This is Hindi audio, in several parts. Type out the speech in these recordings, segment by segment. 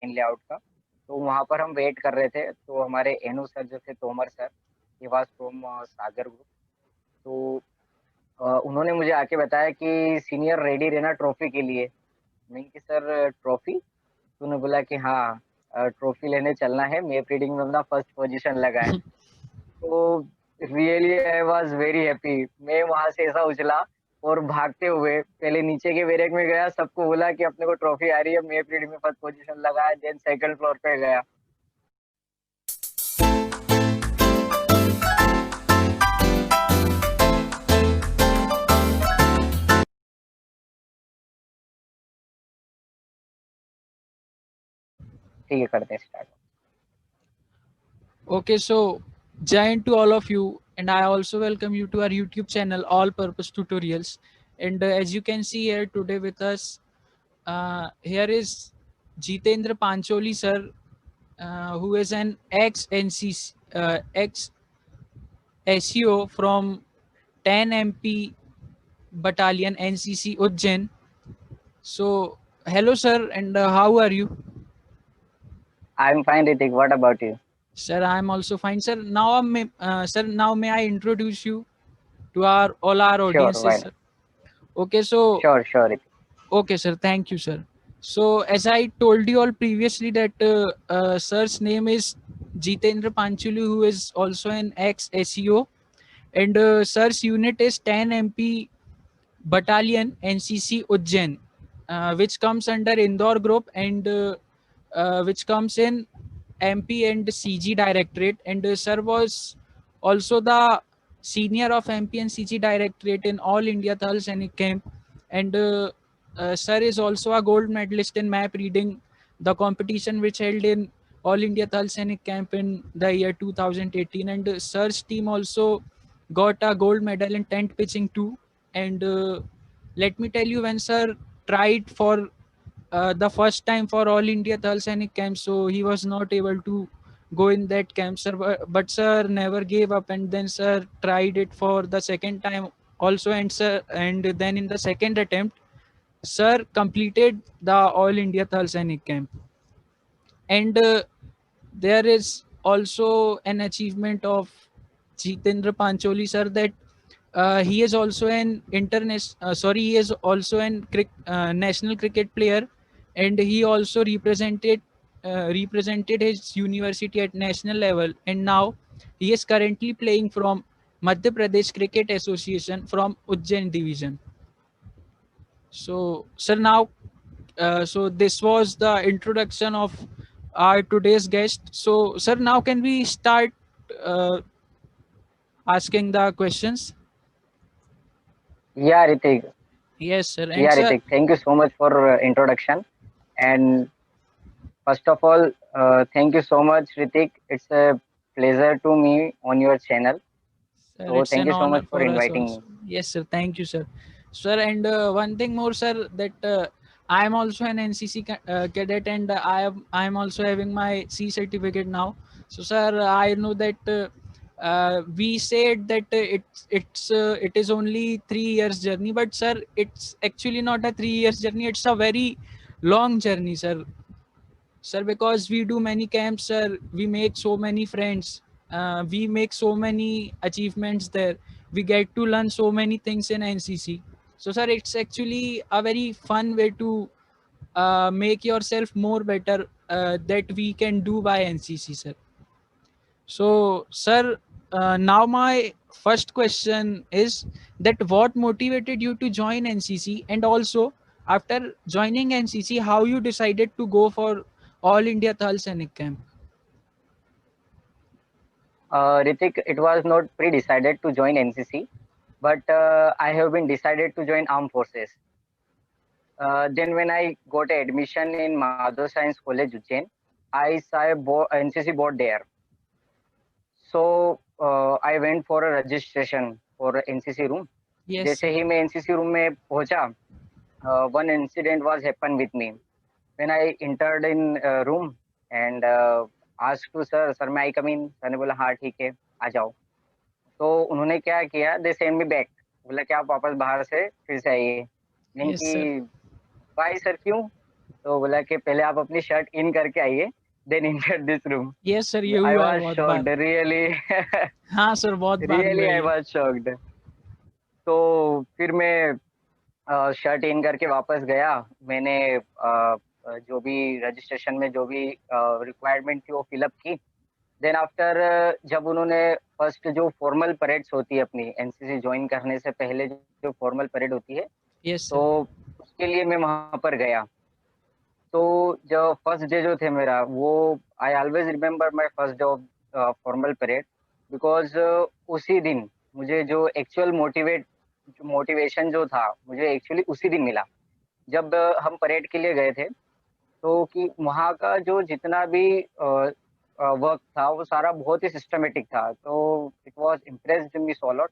मेन लेआउट का। तो वहाँ पर हम वेट कर रहे थे, तो हमारे एनू सर जो थे, Tomar sir, he was from Sagar group. तो उन्होंने मुझे आके बताया कि सीनियर रेडी रहना ट्रॉफी के लिए। मैंने कि सर ट्रॉफी? तो उन्होंने बोला कि हाँ, ट्रॉफी लेने चलना है, मैप रीडिंग में अपना फर्स्ट पोजीशन लगा है। तो really I was very happy. मैं वहाँ से ऐसा उछला और भागते हुए पहले नीचे के बैरेक में गया, सबको बोला कि अपने को ट्रॉफी आ रही है, मैप रीडिंग में फर्स्ट पोजीशन लगा है, देन सेकंड फ्लोर पे गया। ठीक है, करते हैं start. Okay, so giant to all of you, and I also welcome you to our YouTube channel, All Purpose Tutorials. And as you can see here today with us, here is Jitendra Pancholi sir, who is an ex NCC, ex SEO from 10 MP Battalion NCC Ujjain. So, hello sir, and how are you? I'm fine, Ritik. What about you? Sir, I am also fine, sir. Now may I introduce you to our all our Sure, why audiences, not? sir? Okay, so Sure, Ritik. okay, sir. Thank you, sir. So as I told you all previously that sir's name is Jitendra Panchulu, who is also an ex SEO, and sir's unit is 10 MP Battalion NCC Ujjain, which comes under Indore Group and which comes in MP and CG Directorate. And sir was also the senior of MP and CG Directorate in All India Thal Sainik Camp. And sir is also a gold medalist in map reading, the competition which held in All India Thal Sainik Camp in the year 2018. And sir's team also got a gold medal in tent pitching too. And let me tell you, when sir tried for the first time for All India Thal Sainik camp, so he was not able to go in that camp, sir. But sir never gave up, and then sir tried it for the second time also, and then in the second attempt, sir completed the All India Thal Sainik camp. And there is also an achievement of Jitendra Pancholi sir, that he is also an he is also an national cricket player, and he also represented his university at national level, and now he is currently playing from Madhya Pradesh Cricket Association from Ujjain division. So sir, now so this was the introduction of our today's guest. So sir, now can we start uh, asking the questions? Yeah, Ritik. Yes sir. And Yeah, sir, Ritik. Thank you so much for introduction. And first of all, thank you so much, Ritik. It's a pleasure to me on your channel. sir, So it's thank an you so honor much for for us inviting me. also. Yes, sir. Thank you, sir. Sir, and one thing more, sir, that I am also an NCC cadet, and I am also having my C certificate now. So, sir, I know that we said that it is only 3 years journey, but sir, it's actually not a 3 years journey. It's a very long journey, sir, because we do many camps, sir. We make so many friends, we make so many achievements there. We get to learn so many things in NCC. So sir, it's actually a very fun way to make yourself more better, that we can do by NCC, sir. So sir, now my first question is that what motivated you to join NCC, and also after joining NCC, how you decided to go for All India Thal Sainik Camp? Ritik, it was not pre-decided to join NCC, but I have been decided to join armed forces. Then when I got admission in Madhav Science College, Ujjain, I saw a NCC board there. So I went for a registration for NCC room. Yes, जैसे sir. ही मैं एनसीसी रूम में पहुंचा, one incident was happened with me. When I entered in room and asked to sir, may I come in? Sir ने बोला हाँ ठीक है, आ जाओ। तो उन्होंने क्या किया, दे सेंड मी बैक। बोला कि आप वापस बाहर से फिर से आइए। मीन Yes, कि sir. भाई सर क्यों? तो बोला कि पहले आप अपनी शर्ट इन करके आइए, then enter this room. Yes sir, ये आई हुआ है वाज बहुत बार। Shocked really. हाँ सर, बहुत बार हुआ रियली है आई ये। Was shocked. तो फिर मैं शर्ट इन करके वापस गया। मैंने जो भी रजिस्ट्रेशन में जो भी रिक्वायरमेंट थी वो फिलअप की। देन आफ्टर जब उन्होंने फर्स्ट जो फॉर्मल परेड्स होती है अपनी एनसीसी ज्वाइन करने से पहले जो फॉर्मल परेड होती है, यस तो सर। उसके लिए मैं वहाँ पर गया। तो जो फर्स्ट डे जो थे मेरा वो, I always remember my first day of formal parade, because उसी दिन मुझे जो एक्चुअल मोटिवेशन जो था मुझे एक्चुअली उसी दिन मिला जब हम परेड के लिए गए थे। तो कि वहाँ का जो जितना भी वर्क था वो सारा बहुत ही सिस्टमेटिक था, तो it was impressed me so lot.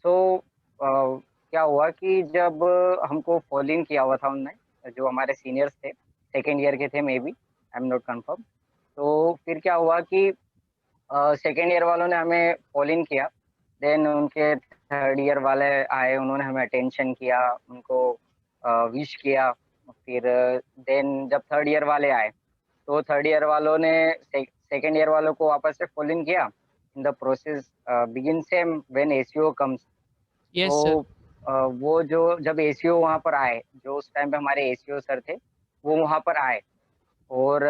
So क्या हुआ कि जब हमको फॉल इन किया हुआ था उनने, जो हमारे सीनियर्स थे, सेकेंड ईयर के थे may be, I am not confirm. तो फिर क्या हुआ कि सेकेंड ईयर वालों ने हमें फॉल इन किया। देन उनके थर्ड ईयर वाले आए, उन्होंने हमें अटेंशन किया, उनको विश किया। फिर देन जब थर्ड ईयर वाले आए, तो थर्ड ईयर वालों ने सेकेंड ईयर वालों को वापस से फॉलो इन किया। In the process begin same when ACO comes. Yes sir. तो वो जो जब एसीओ वहाँ पर आए, जो उस टाइम पे हमारे एसीओ सर थे, वो वहाँ पर आए। और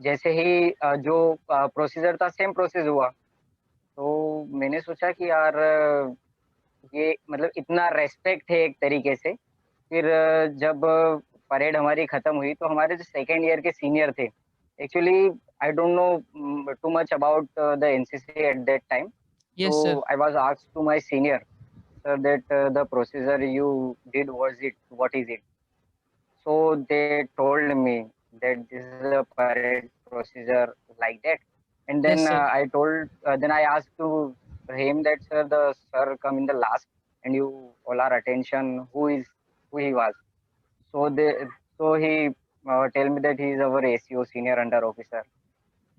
जैसे ही जो प्रोसीजर था सेम प्रोसेस हुआ। तो मैंने सोचा कि यार ये मतलब इतना रेस्पेक्ट है एक तरीके से। फिर जब परेड हमारी खत्म हुई तो हमारे जो सेकेंड ईयर के सीनियर थे, actually I don't know too much about the NCC at that time. Yes तो sir. I was asked to my senior sir that the procedure you did was it what is it. So they told me that this is a parade procedure like that. And yes then sir. then I asked to him that sir, the sir come in the last, and you all our attention who he was. So he tell me that he is our ACO, senior under officer.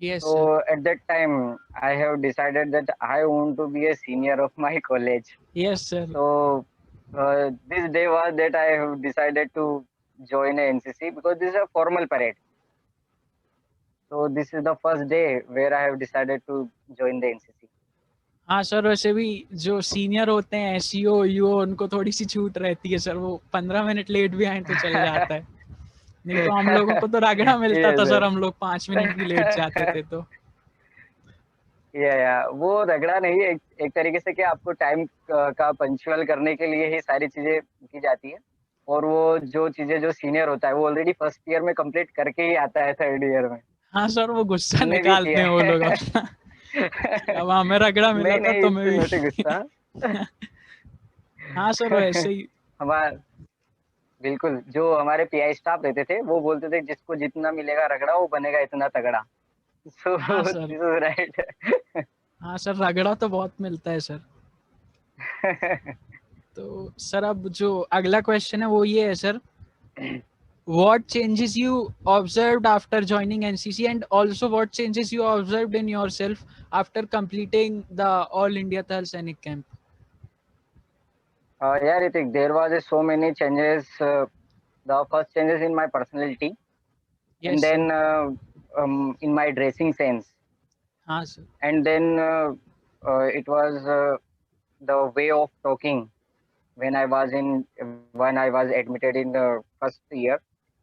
Yes sir. So at that time I have decided that I want to be a senior of my college. Yes sir. So this day was that I have decided to join a NCC because this is a formal parade. So this is the first day where I have decided to join the NCC. हाँ सर, वैसे भी जो सीनियर होते हैं एसईओ यूओ उनको थोड़ी सी छूट रहती है सर, वो 15 मिनट लेट भी आए तो चल जाता है। नहीं तो हम लोगों को तो रगड़ा मिलता था Yes, सर, हम लोग 5 मिनट भी लेट जाते sir. थे तो। या वो रगड़ा नहीं, एक तरीके से कि आपको टाइम का पंक्चुअल करने के लिए ही सारी चीजें की जाती है। और वो जो चीजें जो सीनियर होता है वो ऑलरेडी फर्स्ट ईयर में कंप्लीट करके ही आता है थर्ड ईयर में। हाँ सर, वो गुस्सा हमने भी निकालते किया हैं वो लोग है। अपना कि अब हमें रगड़ा मिला मैं था नहीं तुम्हें इतने नोटे भी। गुस्सा। हाँ सर, वैसे ही। हमारा बिल्कुल, जो हमारे पीआई स्टाफ रहते थे वो बोलते थे जिसको जितना मिलेगा रगड़ा वो बनेगा इतना तगड़ा। सो हाँ दिस सर। Is right. हाँ सर, रगड़ा तो बहुत मिलता है सर। तो सर अब जो अगला क्वेश्चन है वो ये है sir, what changes you observed after joining NCC, and also what changes you observed in yourself after completing the All India Thal Sainik Camp? Yeah, Ritik, there was so many changes. The first changes in my personality, and Yes sir. then in my dressing sense, हाँ sir. and then it was the way of talking when I was admitted in the first year,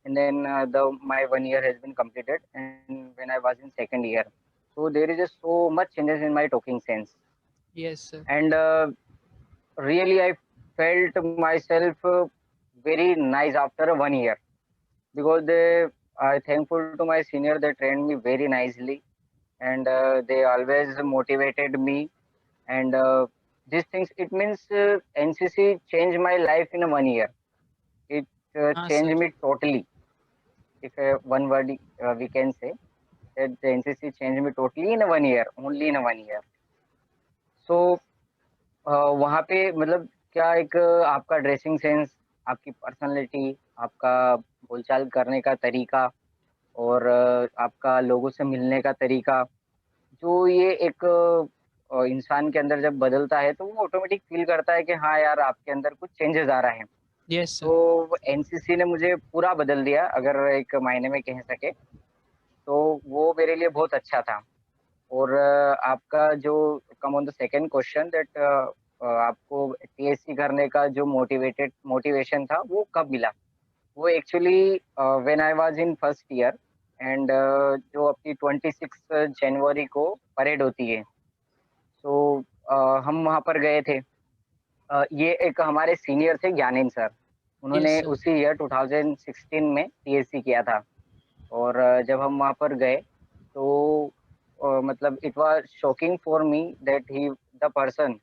and then the my 1 year has been completed, and when I was in second year. So there is so much changes in my talking sense, Yes sir. and really I felt myself very nice after 1 year, because they are thankful to my senior. They trained me very nicely, and they always motivated me. And these things, it means NCC changed my life in a 1 year. It हाँ changed sir. me totally. If one word we can say that the NCC changed me totally in a 1 year, only in a 1 year. So वहाँ पे मतलब क्या एक आपका ड्रेसिंग सेंस, आपकी पर्सनालिटी, आपका बोलचाल करने का तरीका, और आपका लोगों से मिलने का तरीका, जो ये एक इंसान के अंदर जब बदलता है तो वो ऑटोमेटिक फील करता है कि हाँ यार आपके अंदर कुछ चेंजेस आ रहा है। Yes sir. तो एनसीसी ने मुझे पूरा बदल दिया, अगर एक मायने में कह सके तो वो मेरे लिए बहुत अच्छा था। और आपका जो come on the second question that आपको टीएससी करने का जो मोटिवेशन था वो कब मिला? वो actually when I was in first year and जो अपनी 26 जनवरी को परेड होती है, सो हम वहाँ पर गए थे। ये एक हमारे सीनियर थे ज्ञानेंद्र सर, यस उन्होंने सर। उसी ईयर 2016 में टीएससी किया था। और जब हम वहाँ पर गए तो मतलब it was shocking for me that he the person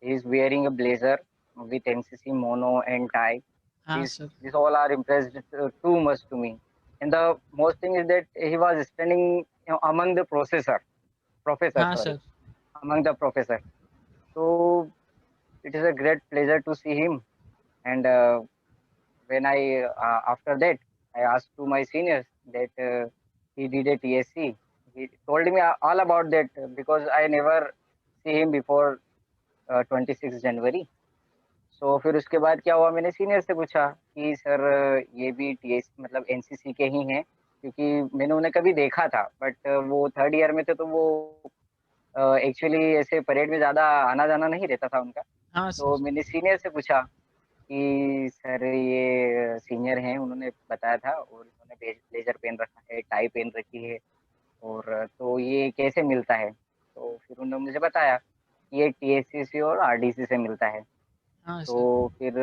he is wearing a blazer with NCC mono and tie. हाँ These sir. these all are impressed too much to me. And the most thing is that he was standing, among the professor, हाँ sorry, sir. among the professor. So it is a great pleasure to see him. And when I after that I asked to my seniors that he did a TSC. He told me all about that because I never see him before 26 जनवरी। सो फिर उसके बाद क्या हुआ, मैंने सीनियर से पूछा कि सर ये भी टीएस मतलब एनसीसी के ही हैं, क्योंकि मैंने उन्हें कभी देखा था बट वो थर्ड ईयर में थे तो वो एक्चुअली ऐसे परेड में ज़्यादा आना जाना नहीं रहता था उनका। हाँ तो सर। मैंने सीनियर से पूछा कि सर ये सीनियर हैं, उन्होंने बताया था और उन्होंने ब्लेजर पहन रखा है, टाई पहन रखी है, और तो ये कैसे मिलता है? तो फिर उन्होंने मुझे बताया कि ये टीएससी और आरडीसी से मिलता है। हाँ सर। तो फिर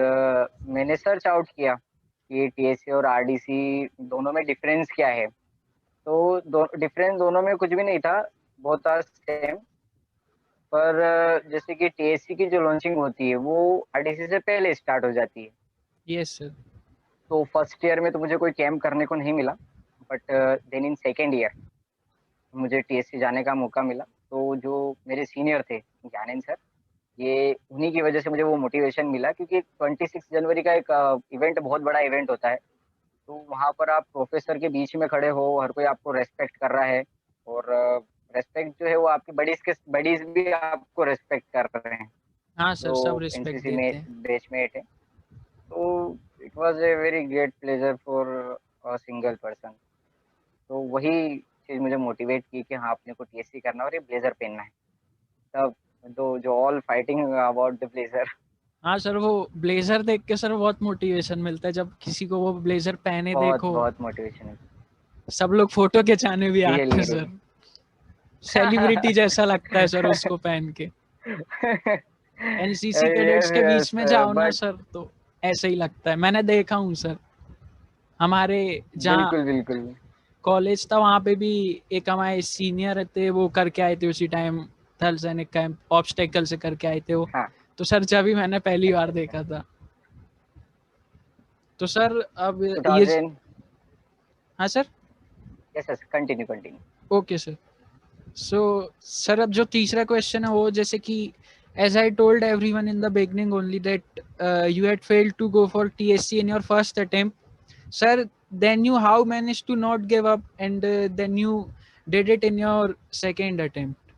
मैंने सर्च आउट किया कि टीएससी और आरडीसी दोनों में डिफरेंस क्या है। तो डिफरेंस दोनों में कुछ भी नहीं था, बहुत था सेम। पर जैसे कि टीएससी की जो लॉन्चिंग होती है वो आरडीसी से पहले स्टार्ट हो जाती है। Yes sir. तो फर्स्ट ईयर में तो मुझे कोई कैंप करने को नहीं मिला, but then in second year मुझे टीएससी जाने का मौका मिला। तो जो मेरे सीनियर थे ज्ञानेंद्र सर, ये उन्हीं की वजह से मुझे वो मोटिवेशन मिला, क्योंकि 26 जनवरी का एक इवेंट बहुत बड़ा इवेंट होता है। तो वहाँ पर आप प्रोफेसर के बीच में खड़े हो, हर कोई आपको रेस्पेक्ट कर रहा है, और रेस्पेक्ट जो है वो आपकी बडीज भी आपको रेस्पेक्ट कर रहे हैं हाँ सर, जो सब रिस्पेक्ट एनसीसी में देते हैं। बैचमेट है। तो it was a very great pleasure for a single person. तो वही चीज मुझे मोटिवेट की कि हाँ अपने को टीएससी करना और ये ब्लेजर पहनना है। तब तो जो all fighting about the blazer. हाँ सर, वो ब्लेजर देख के सर बहुत मोटिवेशन मिलता है, जब किसी को वो ब्लेजर पहने बहुत देखो। बहुत मोटिवेशन है। सब लोग फोटो खिंचाने भी आते रियली हैं सर। रियली। सेलिब्रिटी जैसा लगता है सर उसको पहन के। एनसीसी कैडेट्स यस के बीच यस में जाओ ना बट सर, तो ऐसे ही लगता है। मैंने देखा हूँ सर, हमारे जहाँ बिल्कुल बिल्कुल। कॉलेज था वहाँ पे भी एक हमारे सीनियर थे, वो करके आए थे उसी टाइम थल सैनिक कैंप ऑब्स्टेकल से करके आए थे वो। हाँ। तो सर जब भी मैंने पहली अच्छा बार अच्छा। देखा था। तो सर अब ये 2000। हाँ sir. Yes yes, continue continue. Okay sir. So sir अब जो तीसरा क्वेश्चन है वो जैसे कि as I told everyone in the beginning only that you had failed to go for TSC in your first attempt, sir. Then you how managed to not give up and then you did it in your second attempt.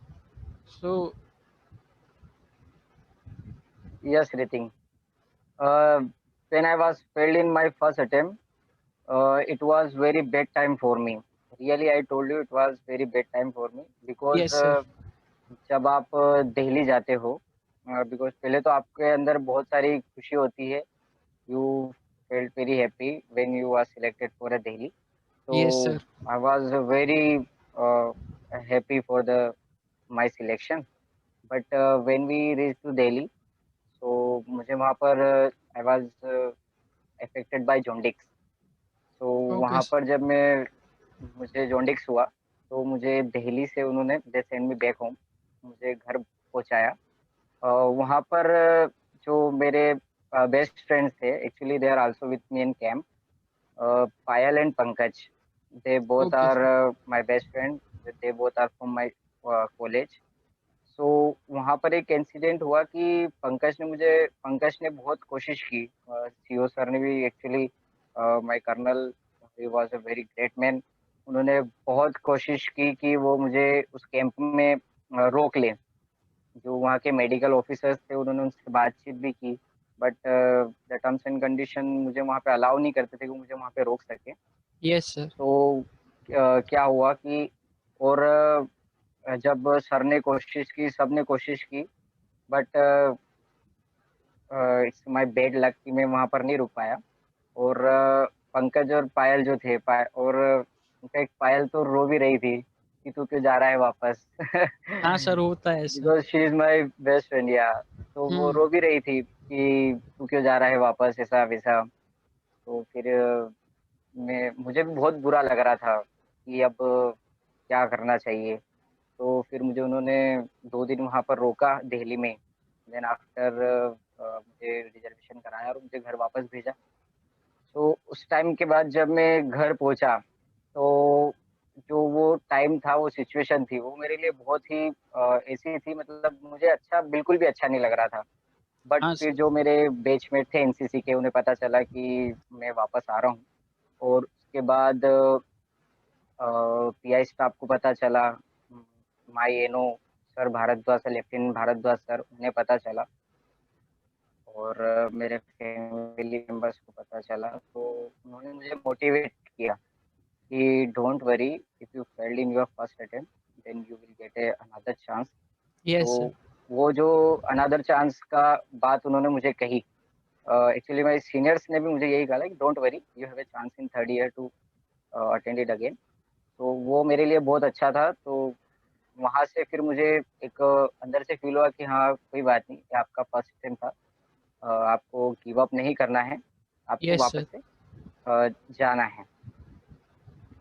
So yes writing, when I was failed in my first attempt, it was very bad time for me. Really, I told you it was very bad time for me because yes sir. जब आप दिल्ली जाते हो, बिकॉज पहले तो आपके अंदर बहुत सारी खुशी होती है। You felt very happy when you are selected for a Delhi. तो Yes sir. I was very happy for the my selection. But when we reach to Delhi, तो मुझे वहाँ पर I was affected by jaundice. तो Okay वहाँ sir. पर जब मैं मुझे जॉन्डिस हुआ, तो मुझे दिल्ली से उन्होंने they send me back home, मुझे घर पहुँचाया। वहाँ पर जो मेरे बेस्ट फ्रेंड्स थे, actually they are also with me in camp, Payal and Pankaj, they both Okay are sir. My best friend, they both are from my college. So वहाँ पर एक इंसिडेंट हुआ कि पंकज ने बहुत कोशिश की, सीओ सर ने भी actually, my colonel, he was a very great man. उन्होंने बहुत कोशिश की कि वो मुझे उस कैंप में रोक लें। जो वहाँ के मेडिकल ऑफिसर्स थे उन्होंने उनसे बातचीत भी की, but the terms and condition मुझे वहाँ पे अलाउ नहीं करते थे कि मुझे वहाँ पे रोक सके। Yes sir. तो क्या हुआ कि और जब सर ने कोशिश की, सबने कोशिश की, but it's my bad luck कि मैं वहाँ पर नहीं रुक पाया। और पंकज और पायल जो थे, और उनका एक पायल तो रो भी रही थी कि तू क्यों जा रहा है वापस। हाँ सर, होता है ऐसा। Because she is my best friend या। तो वो हम्म। रो भी रही थी कि तू क्यों जा रहा है वापस, ऐसा वैसा। तो फिर मैं मुझे भी बहुत बुरा लग रहा था कि अब क्या करना चाहिए। तो फिर मुझे उन्होंने 2 दिन वहाँ पर रोका दिल्ली में। देन आफ्टर मुझे रिजर्वेशन कराया और मुझे घर वापस भेजा। तो उस टाइम के बाद जब मैं घर पहुंचा, तो जो वो टाइम था, वो सिचुएशन थी, वो मेरे लिए बहुत ही ऐसी थी, मतलब मुझे अच्छा, बिल्कुल भी अच्छा नहीं लग रहा था। बट हाँ फिर सर। जो मेरे बैचमेट थे एनसीसी के, उन्हें पता चला कि मैं वापस आ रहा हूँ। और उसके बाद पीआई स्टाफ को पता चला, my ANO sir Bhardwaj sir, lieutenant Bhardwaj sir, उन्हें पता चला। और मेरे फैमिली मेंबर्स को पता चला। तो उन्होंने मुझे मोटिवेट किया कि don't worry, if you failed in your first attempt then you will get a another chance. Yes तो सर। वो जो अनदर चांस का बात उन्होंने मुझे कही, एक्चुअली माय सीनियर्स ने भी मुझे यही कहा कि don't worry, you have a chance in third year to attend it again. तो वो मेरे लिए बहुत अच्छा था। तो वहां से फिर मुझे एक अंदर से फील हुआ कि हाँ कोई बात नहीं, ये आपका फर्स्ट अटेम्प्ट था, आपको गिव अप नहीं करना है, आपको यस वापस सर। से जाना है।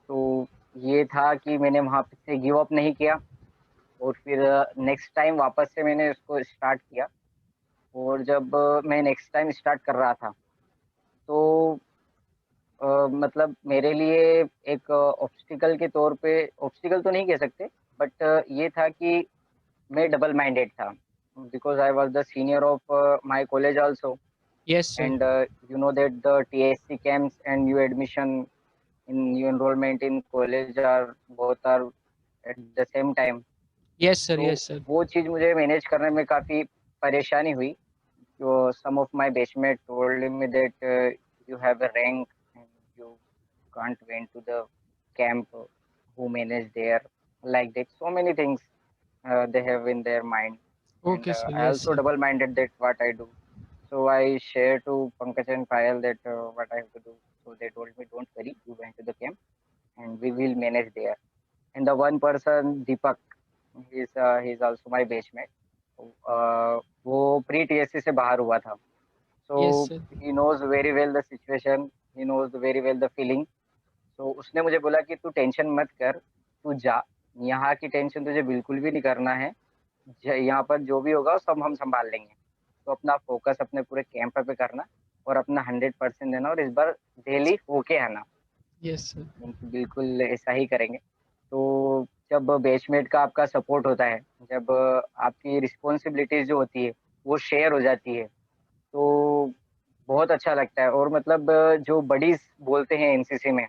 तो ये था कि मैंने वहां से गिव अप नहीं किया। और फिर नेक्स्ट टाइम वापस से मैंने उसको स्टार्ट किया। और जब मैं नेक्स्ट टाइम स्टार्ट कर रहा था, तो मतलब मेरे लिए एक ऑब्स्टिकल के तौर पे, ऑब्स्टिकल तो नहीं कह सकते, बट ये था कि मैं डबल माइंडेड था, because I was the senior of my college also. Yes sir. And you know that the TSC camps and you admission in you enrollment in college are both are at the same time. Yes sir. तो यस सर। वो चीज़ मुझे मैनेज करने में काफ़ी परेशानी हुई। So some of my batchmates told me that you have a rank and you can't went to the camp, who manage there, like that. So many things they have in their mind. And okay sir. I yes also sir. double minded that what I do. So I share to Pankaj and Payal that what I have to do. So they told me, don't worry, you went to the camp and we will manage there. And the one person, Deepak, he's also my batchmate. वो प्री टीएससी से बाहर हुआ था। So yes sir. He knows very well the situation, he knows very well the feeling. तो उसने मुझे बोला कि तू टेंशन मत कर, तू जा, यहाँ की टेंशन तुझे बिल्कुल भी नहीं करना है। यहाँ पर जो भी होगा सब हम संभाल लेंगे। तो अपना फोकस अपने पूरे कैंप पे करना और अपना 100% देना, और इस बार दिल्ली होके आना। Yes sir. बिल्कुल ऐसा ही करेंगे। तो जब बैचमेट का आपका सपोर्ट होता है, जब आपकी रिस्पॉन्सिबिलिटीज जो होती है वो शेयर हो जाती है, तो बहुत अच्छा लगता है। और मतलब जो बडीज बोलते हैं एनसीसी में,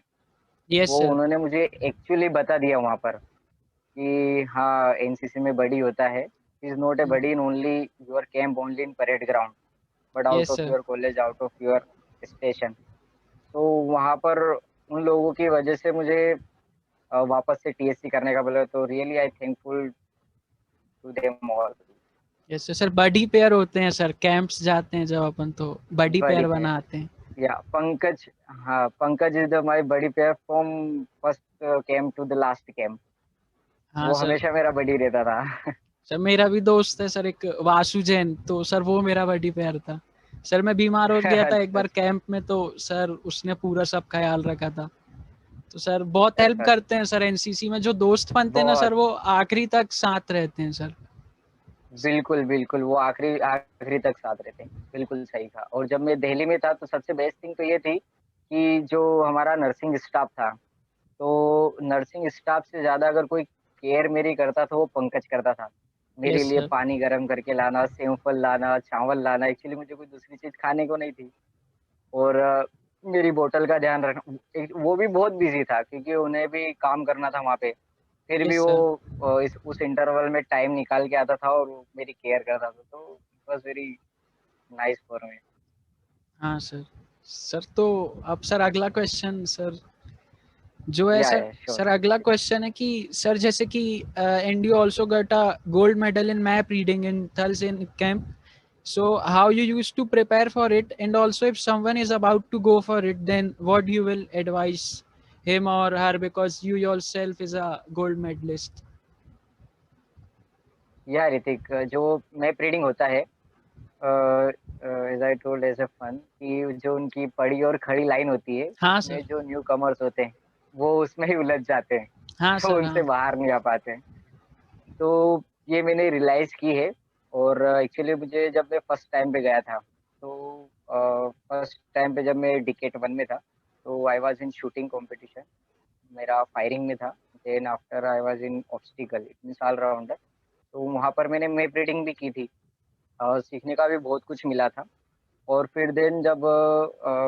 यस वो सर। उन्होंने मुझे एक्चुअली बता दिया वहाँ पर कि हाँ एनसीसी में बडी होता है। Is not a buddy in only your camp, only in parade ground, but out yes of sir. Your college, out of your station. तो वहाँ पर उन लोगों की वजह से मुझे वापस से टीएससी करने का बोला। तो really I thankful to them all. Yes sir. Sir buddy pair होते हैं सर, कैंप्स जाते हैं जब अपन तो बडी बड़ी पेयर पे, बनाते हैं। या पंकज, हाँ पंकज इज द माय बड़ी pair from first camp two the last camp. हाँ वो सर। हमेशा मेरा बडी रहता था। सर मेरा भी दोस्त है सर एक, वासु जैन, तो सर वो मेरा बडी पेयर था। सर मैं बीमार हो गया था एक अच्छा बार अच्छा कैंप में, तो सर उसने पूरा सब ख्याल रखा था। तो सर बहुत हेल्प अच्छा। करते हैं सर एनसीसी में, जो दोस्त बनते हैं ना बहुत, सर वो आखिरी तक साथ रहते हैं सर। बिल्कुल बिल्कुल, वो आखिरी आखिरी तक साथ रहते हैं। बिल्कुल सही था। और जब मैं दिल्ली में था, तो सबसे बेस्ट थिंग तो ये थी कि जो हमारा नर्सिंग स्टाफ था, तो नर्सिंग स्टाफ से ज्यादा अगर कोई केयर मेरी करता था, वो पंकज करता था। मेरे यस लिए सर। पानी गर्म करके लाना, सेव फल लाना, चावल लाना। एक्चुअली मुझे कोई दूसरी चीज खाने को नहीं थी। और मेरी बोतल का ध्यान रखना। वो भी बहुत बिजी था क्योंकि उन्हें भी काम करना था वहाँ पे। फिर भी यस वो सर। इस उस इंटरवल में टाइम निकाल के आता था और वो मेरी केयर करता था। तो it was very nice for me. हाँ सर। सर तो अब सर अगला क्वेश्चन सर जो है या सर, श्योर। सर अगला क्वेश्चन है कि सर जैसे कि and also got a gold medal in map reading in Thursday camp. So how you used to prepare for it, and also if someone is about to go for it, then what you will advise him or her, because you yourself is a gold medalist. या ऋतिक, जो मैप रीडिंग होता है, as I told as a fun, कि जो उनकी पड़ी और खड़ी लाइन होती है, हाँ उसमें सर। जो न्यू कमर्स होते हैं वो उसमें ही उलझ जाते हैं। हाँ तो सर। उनसे हाँ। बाहर नहीं आ पाते हैं। तो ये मैंने रियलाइज की है। और एक्चुअली मुझे, जब मैं फर्स्ट टाइम पे गया था, तो फर्स्ट टाइम पे जब मैं डिकेट वन में था, तो I was in shooting competition. मेरा फायरिंग में था। Then after I was in obstacle, it means all rounder. तो वहाँ पर मैंने मैप रीडिंग भी की थी। सीखने का भी बहुत कुछ मिला था। और फिर देन जब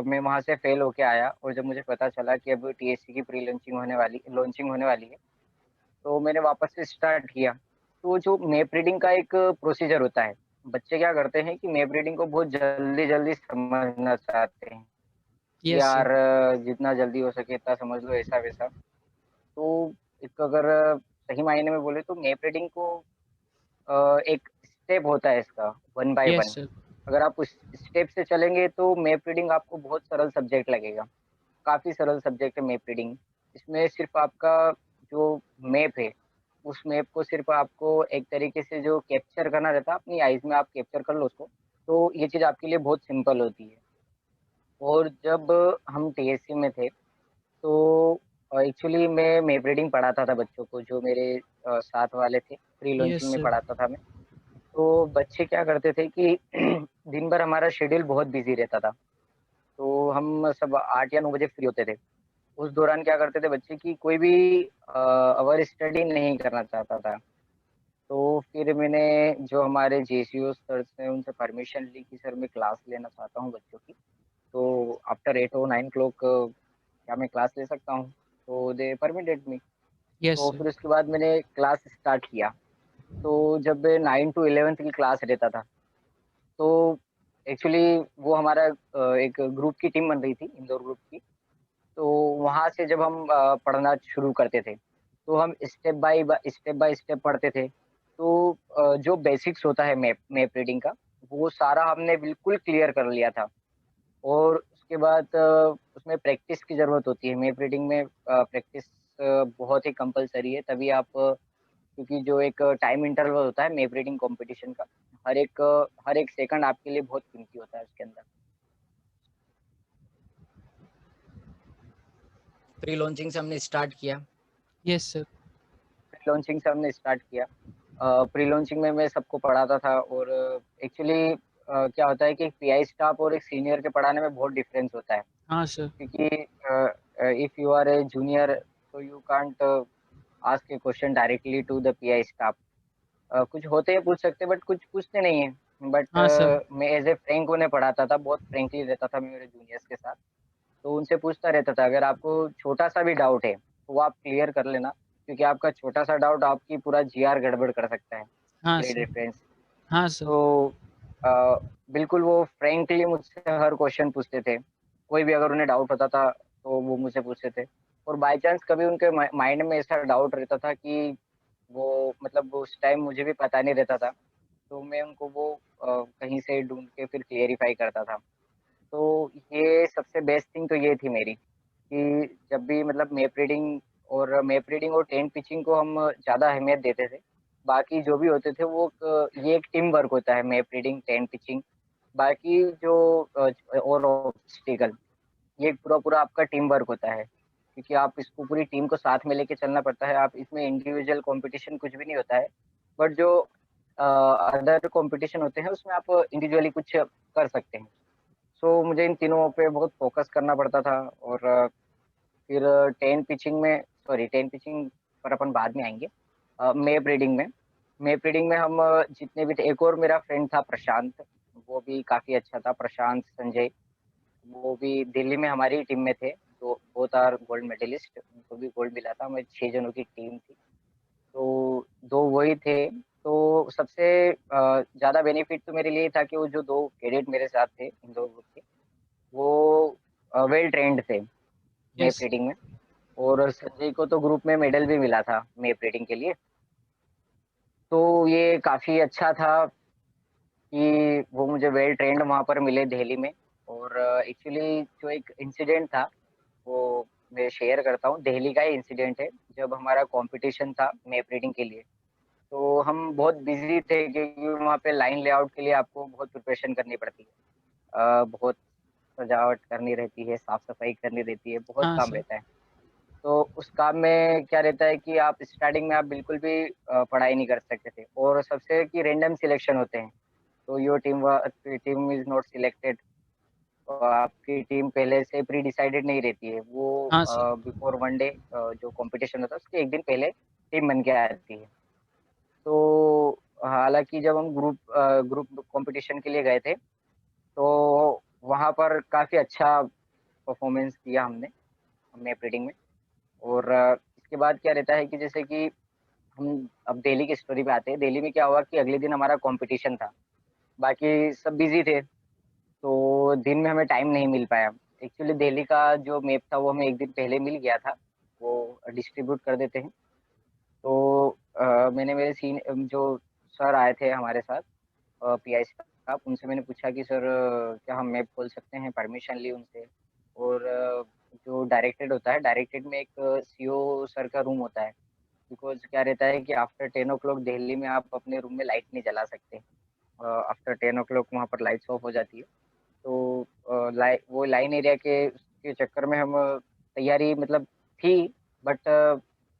मैं वहाँ से फेल होके आया, और जब मुझे पता चला कि अब टीएससी की प्री लॉन्चिंग होने वाली है, तो मैंने वापस से स्टार्ट किया। तो जो मैप रीडिंग का एक प्रोसीजर होता है, बच्चे क्या करते हैं कि मैप रीडिंग को बहुत जल्दी जल्दी समझना चाहते हैं कि यस सर। यार जितना जल्दी हो सके इतना समझ लो, ऐसा वैसा। तो एक अगर सही मायने में बोले तो मैप रीडिंग को एक स्टेप होता है इसका, one by yes one. Sir. अगर आप उस स्टेप से चलेंगे तो मैप रीडिंग आपको बहुत सरल सब्जेक्ट लगेगा। काफ़ी सरल सब्जेक्ट है मैप रीडिंग। इसमें सिर्फ आपका जो मैप है, उस मैप को सिर्फ आपको एक तरीके से जो कैप्चर करना रहता है, अपनी आइज़ में आप कैप्चर कर लो उसको, तो ये चीज़ आपके लिए बहुत सिंपल होती है। और जब हम टीएससी में थे, तो एक्चुअली मैं मैप रीडिंग पढ़ाता था बच्चों को, जो मेरे साथ वाले थे, प्री यस लॉन्चिंग में सर। पढ़ाता था मैं। तो बच्चे क्या करते थे कि दिन भर हमारा शेड्यूल बहुत बिज़ी रहता था। तो हम सब 8 या 9 बजे फ्री होते थे। उस दौरान क्या करते थे बच्चे कि कोई भी अवर स्टडी नहीं करना चाहता था। तो फिर मैंने, जो हमारे जेसीओ सर हैं, उनसे परमिशन ली कि सर मैं क्लास लेना चाहता हूँ बच्चों की। तो आफ्टर 8 और 9 o'clock क्या मैं क्लास ले सकता हूँ? तो दे परमिटेड मी। यस तो सर। फिर उसके बाद मैंने क्लास स्टार्ट किया। तो जब 9 to 11 की क्लास रहता था, तो एक्चुअली वो हमारा एक ग्रुप की टीम बन रही थी, इंदौर ग्रुप की। तो वहाँ से जब हम पढ़ना शुरू करते थे, तो हम स्टेप बाय स्टेप पढ़ते थे। तो जो बेसिक्स होता है मैप रीडिंग का, वो सारा हमने बिल्कुल क्लियर कर लिया था। और उसके बाद उसमें प्रैक्टिस की ज़रूरत होती है। मैप रीडिंग में प्रैक्टिस बहुत ही कंपल्सरी है, तभी आप क्योंकि जो एक टाइम इंटरवल होता है मैप रीडिंग कॉम्पिटिशन का, हर एक सेकंड आपके लिए बहुत कीमती होता है उसके अंदर। प्री लॉन्चिंग से हमने स्टार्ट किया। Yes sir. प्री लॉन्चिंग से हमने स्टार्ट किया। प्री लॉन्चिंग में मैं सबको पढ़ाता था। और एक्चुअली क्या होता है कि पीआई स्टाफ और एक सीनियर के पढ़ाने में बहुत डिफरेंस होता है। हाँ सर। क्योंकि if you are a junior, तो you can't ask a question directly to the PI staff. कुछ होते हैं पूछ सकते, बट कुछ पूछते नहीं है। बट हाँ सर। मैं एज ए फ्रैंक उन्हें पढ़ाता था, बहुत फ्रेंकली रहता था मैं मेरे जूनियर्स के साथ। तो उनसे पूछता रहता था, अगर आपको छोटा सा भी डाउट है तो वो आप क्लियर कर लेना, क्योंकि आपका छोटा सा डाउट आपकी पूरा जीआर गड़बड़ कर सकता है, हाँ ग्रेड सर। रेफरेंस। हाँ सर। तो अ, बिल्कुल वो फ्रैंकली मुझसे हर क्वेश्चन पूछते थे। कोई भी अगर उन्हें डाउट होता था तो वो मुझसे पूछते थे। और बाय चांस कभी उनके माइंड में ऐसा डाउट रहता था कि वो, मतलब उस टाइम मुझे भी पता नहीं रहता था, तो मैं उनको वो कहीं से ढूँढ के फिर क्लेरिफ़ाई करता था। तो ये सबसे बेस्ट थिंग तो ये थी मेरी, कि जब भी मतलब मैप रीडिंग और टेंट पिचिंग को हम ज़्यादा अहमियत देते थे। बाकी जो भी होते थे वो ये एक टीम वर्क होता है, मैप रीडिंग, टेंट पिचिंग। बाकी जो और ऑब्स्टिकल, ये पूरा-पूरा आपका टीम वर्क होता है, क्योंकि आप इसको पूरी टीम को साथ में लेके चलना पड़ता है। आप इसमें इंडिविजुअल कॉम्पिटिशन कुछ भी नहीं होता है। बट जो अदर कॉम्पिटिशन होते हैं उसमें आप इंडिविजुअली कुछ कर सकते हैं। सो मुझे इन तीनों पे बहुत फ़ोकस करना पड़ता था। और फिर 10 पिचिंग में, सॉरी 10 पिचिंग पर अपन बाद में आएँगे। मैप रीडिंग में हम जितने भी थे, एक और मेरा फ्रेंड था प्रशांत, वो भी काफ़ी अच्छा था, प्रशांत, संजय। वो भी दिल्ली में हमारी टीम में थे, तो बोथ आर गोल्ड मेडलिस्ट, उनको भी गोल्ड मिला था, हमारी 6 जनों की टीम थी। तो 2 वही थे। तो सबसे ज़्यादा बेनिफिट तो मेरे लिए था कि वो जो 2 कैडेट मेरे साथ थे इंदौर ग्रुप के, वो वेल ट्रेंड थे मैप Yes. रीडिंग में। और संजय को तो ग्रुप में मेडल भी मिला था मैप रीडिंग के लिए। तो ये काफ़ी अच्छा था कि वो मुझे वेल ट्रेंड वहाँ पर मिले दिल्ली में। और एक्चुअली जो एक इंसिडेंट था वो मैं शेयर करता हूँ। दिल्ली का ही इंसिडेंट है, जब हमारा कंपटीशन था मैप रीडिंग के लिए। तो हम बहुत बिजी थे क्योंकि वहाँ पे लाइन लेआउट के लिए आपको बहुत प्रिपरेशन करनी पड़ती है। बहुत सजावट करनी रहती है, साफ सफाई करनी रहती है, बहुत हाँ काम सर। रहता है। तो उस काम में क्या रहता है कि आप स्टार्टिंग में आप बिल्कुल भी पढ़ाई नहीं कर सकते थे, और सबसे कि रैंडम सिलेक्शन होते हैं। तो your team is not selected. आपकी टीम पहले से प्री डिसाइडेड नहीं रहती है, वो हाँ सर। बिफोर वन डे जो कंपटीशन होता है उसके एक दिन पहले टीम बन के आती है। तो हालांकि जब हम ग्रुप कंपटीशन के लिए गए थे, तो वहाँ पर काफ़ी अच्छा परफॉर्मेंस किया हमने मैप रीडिंग में। और इसके बाद क्या रहता है कि जैसे कि हम अब दिल्ली की स्टोरी पे आते हैं। दिल्ली में क्या हुआ कि अगले दिन हमारा कंपटीशन था, बाकी सब बिजी थे, तो दिन में हमें टाइम नहीं मिल पाया। एक्चुअली दिल्ली का जो मैप था वो हमें एक दिन पहले मिल गया था, वो डिस्ट्रीब्यूट कर देते हैं। तो मैंने मेरे सीन जो सर आए थे हमारे साथ, पीआई साहब, उनसे मैंने पूछा कि सर क्या हम मैप खोल सकते हैं, परमिशन ली उनसे। और जो डायरेक्टेड होता है, डायरेक्टेड में एक सीओ सर का रूम होता है। बिकॉज क्या रहता है कि आफ्टर 10 o'clock दिल्ली में आप अपने रूम में लाइट नहीं जला सकते। आफ्टर 10 o'clock वहाँ पर लाइट्स ऑफ हो जाती है। तो वो लाइन एरिया के चक्कर में हम तैयारी मतलब थी, बट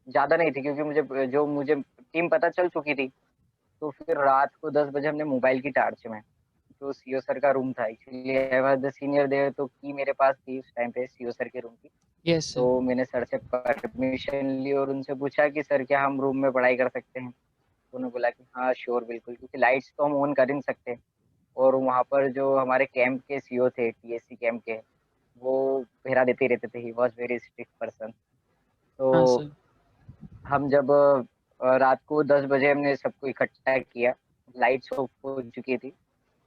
ज़्यादा नहीं थी क्योंकि मुझे टीम पता चल चुकी थी। तो फिर रात को 10 बजे हमने मोबाइल की टार्च में, जो सीओ सर का रूम था, actually I was the senior there, तो की मेरे पास थी उस टाइम पे सीओ सर के रूम की। Yes sir. तो मैंने सर से परमिशन ली और उनसे पूछा कि सर क्या हम रूम में पढ़ाई कर सकते हैं। तो उन्होंने बोला कि हाँ श्योर बिल्कुल, क्योंकि लाइट्स तो हम ऑन कर ही नहीं सकते। और वहाँ पर जो हमारे कैंप के सीओ थे, टीएससी कैंप के, वो पहरा देते रहते थे। He was very strict person. हाँ तो सर। हम जब रात को 10 बजे हमने सबको इकट्ठा किया, लाइट्स ऑफ हो चुकी थी,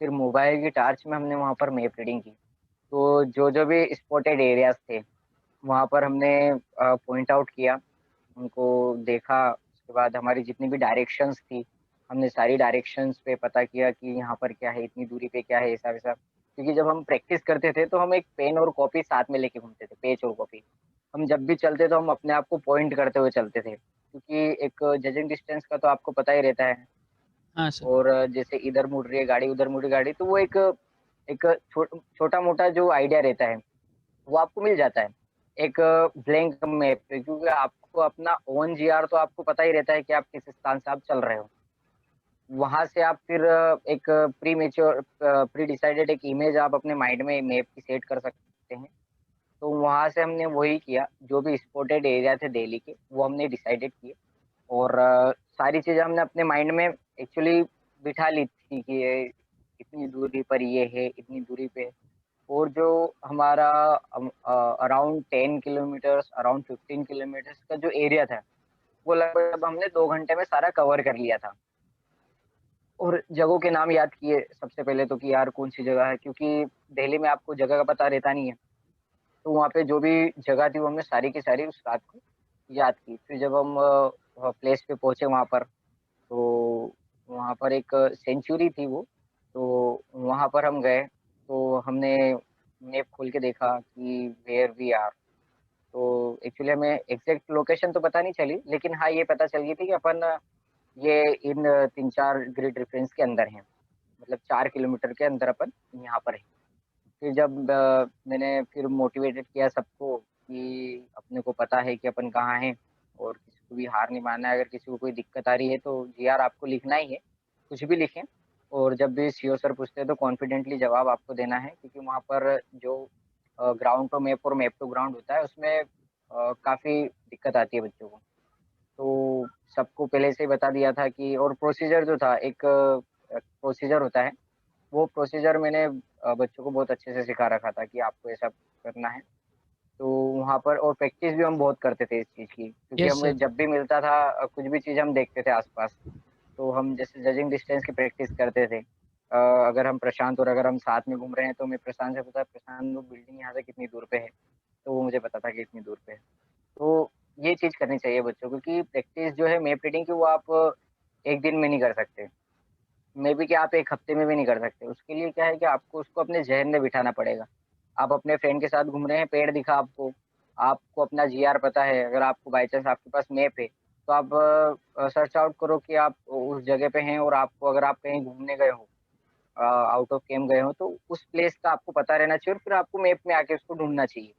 फिर मोबाइल की टार्च में हमने वहाँ पर मैप रीडिंग की। तो जो जो भी स्पॉटेड एरियाज थे वहाँ पर हमने पॉइंट आउट किया, उनको देखा। उसके बाद हमारी जितनी भी डायरेक्शंस थी, हमने सारी डायरेक्शंस पे पता किया कि यहाँ पर क्या है, इतनी दूरी पे क्या है, ऐसा वैसा। क्योंकि जब हम प्रैक्टिस करते थे तो हम एक पेन और कॉपी साथ में लेके घूमते थे, पेज और कॉपी। हम जब भी चलते तो हम अपने आप को पॉइंट करते हुए चलते थे, क्योंकि एक जजिंग डिस्टेंस का तो आपको पता ही रहता है। हाँ सर। और जैसे इधर मुड़ रही है गाड़ी, उधर मुड़ रही है गाड़ी, तो वो एक एक छोटा मोटा जो आइडिया रहता है वो आपको मिल जाता है एक ब्लैंक मैप पे, क्योंकि आपको अपना ओन जीआर तो आपको पता ही रहता है कि आप किस स्थान से आप चल रहे हो। वहां से आप फिर एक प्री डिसाइडेड एक इमेज आप अपने माइंड में मैप की सेट कर सकते हैं। तो वहां से हमने वही किया, जो भी स्पॉटेड एरिया थे दिल्ली के वो हमने डिसाइडेड किए। और सारी चीजें हमने अपने माइंड में एक्चुअली बिठा ली थी कि ये इतनी दूरी पर ये है, इतनी दूरी पे। और जो हमारा अराउंड 10 किलोमीटर्स, अराउंड 15 किलोमीटर्स का जो एरिया था, वो लगभग हमने 2 घंटे में सारा कवर कर लिया था। और जगहों के नाम याद किए सबसे पहले तो, कि यार कौन सी जगह है, क्योंकि दिल्ली में आपको जगह का पता रहता नहीं है। तो वहाँ पे जो भी जगह थी वो हमने सारी की सारी उस रात को याद की। फिर जब हम प्लेस पे पहुंचे वहाँ पर, तो वहाँ पर एक सेंचुरी थी वो। तो वहाँ पर हम गए, तो हमने मैप खोल के देखा कि वेयर वी आर। तो एक्चुअली हमें एग्जैक्ट लोकेशन तो पता नहीं चली, लेकिन हाँ ये पता चल गई थी कि अपन ये इन 3-4 ग्रिड रेफरेंस के अंदर हैं, मतलब 4 किलोमीटर के अंदर अपन यहाँ पर है। फिर जब मैंने फिर मोटिवेटेड किया सबको कि अपने को पता है कि अपन कहाँ हैं, और किसी को भी हार नहीं मानना है। अगर किसी को कोई दिक्कत आ रही है तो जीआर आपको लिखना ही है, कुछ भी लिखें। और जब भी सीओ सर पूछते हैं तो कॉन्फिडेंटली जवाब आपको देना है, क्योंकि वहाँ पर जो ग्राउंड टू मैप और मैप टू ग्राउंड होता है उसमें काफ़ी दिक्कत आती है बच्चों को। तो सबको पहले से ही बता दिया था कि, और प्रोसीजर जो था, एक प्रोसीजर होता है, वो प्रोसीजर मैंने बच्चों को बहुत अच्छे से सिखा रखा था कि आपको ऐसा करना है। तो वहाँ पर और प्रैक्टिस भी हम बहुत करते थे इस चीज़ की, क्योंकि Yes sir. हमें जब भी मिलता था कुछ भी चीज़ हम देखते थे आसपास, तो हम जैसे जजिंग डिस्टेंस की प्रैक्टिस करते थे। अगर हम प्रशांत और अगर हम साथ में घूम रहे हैं तो मैं प्रशांत से पूछा, प्रशांत वो बिल्डिंग यहाँ से कितनी दूर पे है? तो वो मुझे पता था कि इतनी दूर पे है। तो ये चीज़ करनी चाहिए बच्चों को कि प्रैक्टिस जो है मैप रीडिंग की वो आप 1 दिन में नहीं कर सकते। मेबी कि आप 1 हफ्ते में भी नहीं कर सकते। उसके लिए क्या है कि आपको उसको अपने ज़हन में बिठाना पड़ेगा। आप अपने फ्रेंड के साथ घूम रहे हैं, पेड़ दिखा आपको, आपको अपना जीआर पता है, अगर आपको बाय चांस आपके पास मैप है, तो आप सर्च आउट करो कि आप उस जगह पे हैं और आपको अगर आप कहीं घूमने गए हो आउट ऑफ कैंप गए हो, तो उस प्लेस का आपको पता रहना चाहिए और फिर आपको मैप में आके उसको ढूँढना चाहिए।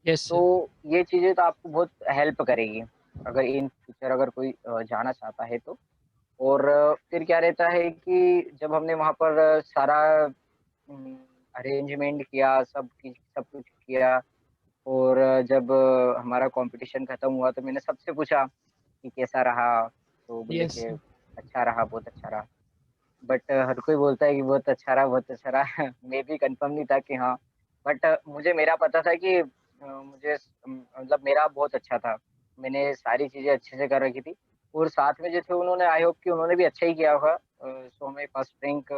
Yes sir. तो ये चीज़ें तो आपको बहुत हेल्प करेगी, अगर इन फ्यूचर अगर कोई जाना चाहता है तो। और फिर क्या रहता है कि जब हमने वहाँ पर सारा उम, अरेंजमेंट किया, सब कुछ किया और जब हमारा कॉम्पिटिशन खत्म हुआ तो मैंने सबसे पूछा कि कैसा रहा? तो बोले यस कि सर। अच्छा रहा, बहुत अच्छा रहा। बट हर कोई बोलता है कि बहुत अच्छा रहा, बहुत अच्छा रहा। मैं भी कन्फर्म नहीं था कि हाँ, बट मुझे मेरा पता था कि मतलब मेरा बहुत अच्छा था। मैंने सारी चीज़ें अच्छे से कर रखी थी और साथ में जो थे उन्होंने आई होप कि उन्होंने भी अच्छा ही किया होगा। सो हमें फर्स्ट रैंक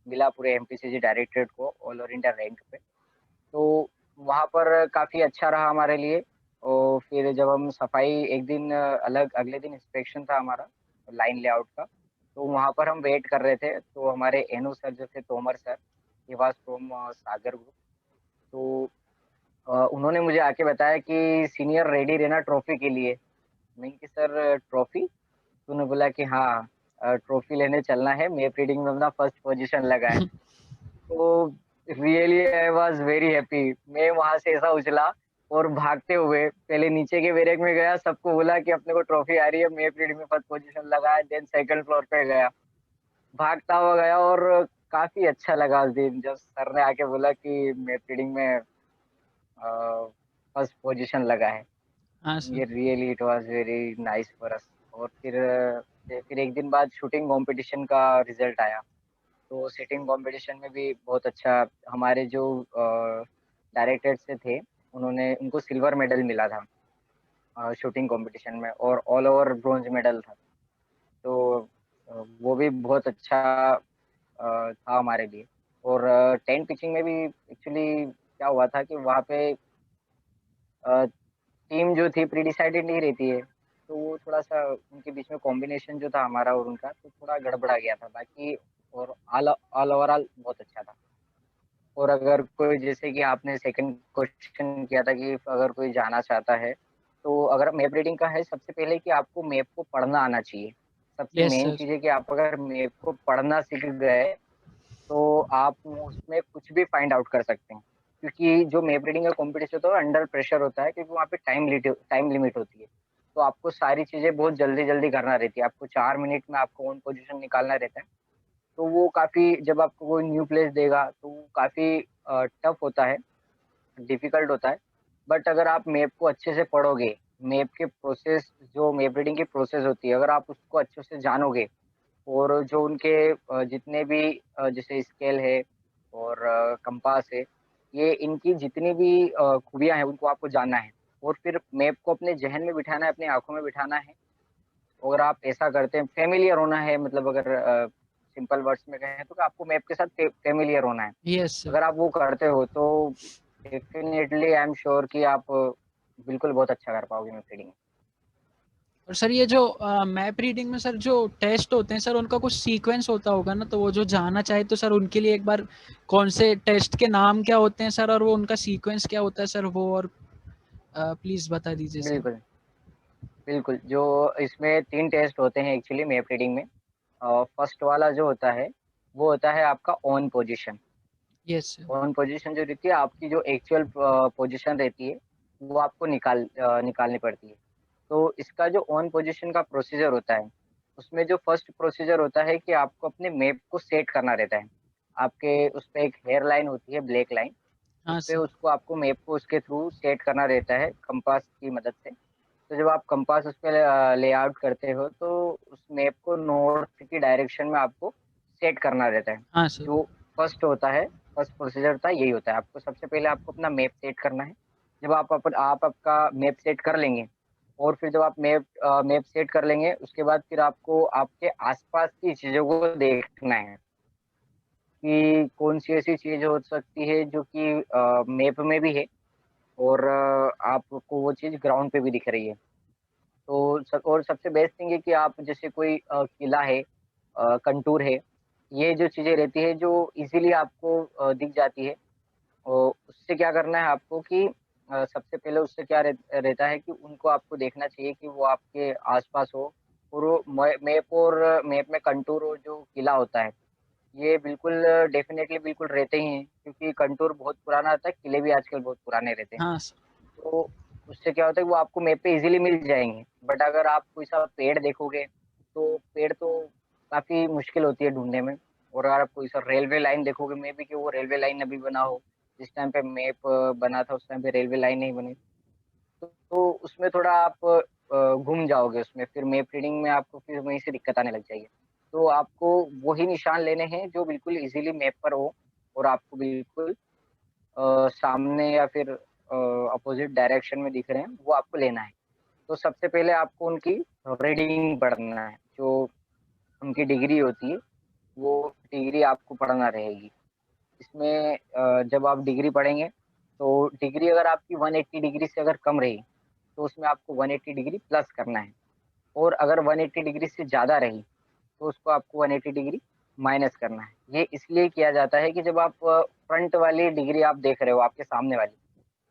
मिला पूरे एमपीसीजी डायरेक्टरेट को ऑल ओवर इंडिया रैंक पे। तो वहाँ पर काफ़ी अच्छा रहा हमारे लिए और फिर जब हम सफाई एक दिन अलग अगले दिन इंस्पेक्शन था हमारा लाइन लेआउट का, तो वहाँ पर हम वेट कर रहे थे, तो हमारे एनू सर जो थे Tomar sir, he was from Sagar group. तो उन्होंने मुझे आके बताया कि सीनियर रेडी रहना ट्रॉफी के लिए। मैंने कि सर ट्रॉफी? तो उन्होंने बोला कि हाँ ट्रॉफी लेने चलना है, मैप रीडिंग में अपना फर्स्ट पोज़ीशन लगा है। तो really I was very happy. मैं वहाँ से ऐसा उछला और भागते हुए पहले नीचे के बैरेक में गया, सबको बोला कि अपने को ट्रॉफी आ रही है, मैप रीडिंग में फर्स्ट पोज़ीशन लगा है, देन सेकंड फ्लोर पे गया। भागता हुआ गया और काफ़ी अच्छा लगा उस दिन जब सर ने आके बोला कि मैप रीडिंग में फर्स्ट पोज़ीशन लगा है। हाँ सर। ये really it was very nice for us और फिर 1 दिन बाद शूटिंग कॉम्पिटिशन का रिज़ल्ट आया। तो शूटिंग कॉम्पिटिशन में भी बहुत अच्छा हमारे जो डायरेक्टर से थे, उनको सिल्वर मेडल मिला था शूटिंग कॉम्पिटिशन में और ऑल ओवर ब्रोंज़ मेडल था। तो वो भी बहुत अच्छा था हमारे लिए और टेंट पिचिंग में भी एक्चुअली क्या हुआ था कि वहाँ पे अ, टीम जो थी प्री डिसाइडेड नहीं रहती है, तो वो थोड़ा-सा उनके बीच में कॉम्बिनेशन जो था हमारा और उनका, तो थोड़ा गड़बड़ा गया था। बाकी और ऑल ओवरऑल बहुत अच्छा था। और अगर कोई जैसे कि आपने सेकंड क्वेश्चन किया था कि अगर कोई जाना चाहता है, तो अगर मैप रीडिंग का है सबसे पहले कि आपको मैप को पढ़ना आना चाहिए। सबसे यस मेन सर। चीज़ है कि आप अगर मैप को पढ़ना सीख गए, तो आप उसमें कुछ भी फाइंड आउट कर सकते हैं। क्योंकि जो मैप रीडिंग का कॉम्पिटिशन होता है, अंडर प्रेशर होता है क्योंकि वहाँ पे टाइम लिमिट होती है। तो आपको सारी चीज़ें बहुत जल्दी-जल्दी करना रहती है। आपको 4 मिनट में आपको ओन पोज़ीशन निकालना रहता है। तो वो काफ़ी जब आपको कोई न्यू प्लेस देगा, तो वो काफ़ी टफ होता है, डिफ़िकल्ट होता है। बट अगर आप मैप को अच्छे से पढ़ोगे, मैप के प्रोसेस जो मैप रीडिंग की प्रोसेस होती है, अगर आप उसको अच्छे से जानोगे और जो उनके जितने भी जैसे स्केल है और कंपास है, ये इनकी जितनी भी खूबियाँ हैं, उनको आपको जानना है और फिर मैप को अपने ज़हन में बिठाना है, अपनी आँखों में बिठाना है और आप ऐसा करते हैं फ़ैमिलियर होना है मतलब अगर सिंपल वर्ड्स में कहें तो कि आपको मैप के साथ फ़ैमिलियर होना है। Yes sir. अगर आप वो करते हो तो डेफ़िनिटली आई एम श्योर कि आप बिल्कुल बहुत अच्छा कर पाओगे मैप रीडिंग। और सर ये जो मैप रीडिंग में सर जो टेस्ट होते हैं सर उनका कुछ सीक्वेंस होता होगा ना, तो वो जो जानना चाहे तो सर उनके लिए एक बार कौन से टेस्ट के नाम क्या होते हैं सर और वो उनका सीक्वेंस क्या होता है सर, वो और प्लीज़ बता दीजिए सर। बिल्कुल, बिल्कुल। जो इसमें 3 टेस्ट होते हैं एक्चुअली मैप रीडिंग में। फर्स्ट वाला जो होता है, वो होता है आपका on position. Yes sir. On position जो रहती है आपकी जो एक्चुअल पोज़ीशन रहती है, वो आपको निकालनी पड़ती है। तो इसका जो ऑन पोज़ीशन का प्रोसीजर होता है, उसमें जो फर्स्ट प्रोसीजर होता है कि आपको अपने मैप को सेट करना रहता है। आपके उस पे एक हेयर लाइन होती है, ब्लैक लाइन, हाँ उसपे सर। उसको आपको मैप को उसके थ्रू सेट करना रहता है कंपास की मदद से। तो जब आप कंपास उस पे लेआउट करते हो तो उस मैप को नॉर्थ की डायरेक्शन में आपको सेट करना रहता है। हाँ सर। जो फर्स्ट होता है, फर्स्ट प्रोसीजर होता है यही होता है। आपको सबसे पहले आपको अपना मैप सेट करना है। जब आप आपका मैप सेट कर लेंगे और फिर जब आप मैप सेट कर लेंगे उसके बाद फिर आपको आपके आस-पास की चीज़ों को देखना है। कि कौन सी ऐसी चीज हो सकती है जो कि मैप में भी है और आपको वो चीज ग्राउंड पे भी दिख रही है। तो और सबसे बेस्ट थिंग है कि आप जैसे कोई किला है, कंटूर है, ये जो चीजें रहती है जो इजीली आपको दिख जाती है। और उससे क्या करना है आपको कि सबसे पहले उससे क्या रहता है कि उनको आपको देखना चाहिए कि वो आपके आसपास हो और वो मैप में कंटूर और जो किला होता है, ये बिल्कुल डेफिनेटली बिल्कुल रहते ही हैं, क्योंकि कंटूर बहुत पुराना आता है, किले भी आजकल बहुत पुराने रहते हैं। हाँ तो उससे क्या होता है कि वो आपको मैप पे इजीली मिल जाएँगे। बट अगर आप कोई सा पेड़ देखोगे, तो पेड़ तो काफ़ी मुश्किल होती है ढूँढने में। और अगर आप कोई सा रेलवे लाइन देखोगे, मे बी कि वो रेलवे लाइन अभी बना हो, जिस टाइम पे मैप बना था उस टाइम पे रेलवे लाइन नहीं बनी। तो उसमें थोड़ा आप गुम जाओगे उसमें, फिर मैप रीडिंग में आपको फिर वहीं से दिक्कत आने लग जाएगी। तो आपको वही निशान लेने हैं जो बिल्कुल ईज़िली मैप पर हो और आपको बिल्कुल सामने या फिर अपोज़िट डायरेक्शन में दिख रहे हैं, वो आपको लेना है। तो सबसे पहले आपको उनकी रीडिंग पढ़ना है, जो उनकी डिग्री होती है, वो डिग्री आपको पढ़ना रहेगी। इसमें जब आप डिग्री पढ़ेंगे, तो डिग्री अगर आपकी 180 डिग्री से अगर कम रही, तो उसमें आपको 180 डिग्री प्लस करना है और अगर 180 डिग्री से ज़्यादा रही, तो उसको आपको 180 डिग्री माइनस करना है। ये इसलिए किया जाता है कि जब आप फ्रंट वाली डिग्री आप देख रहे हो, आपके सामने वाली,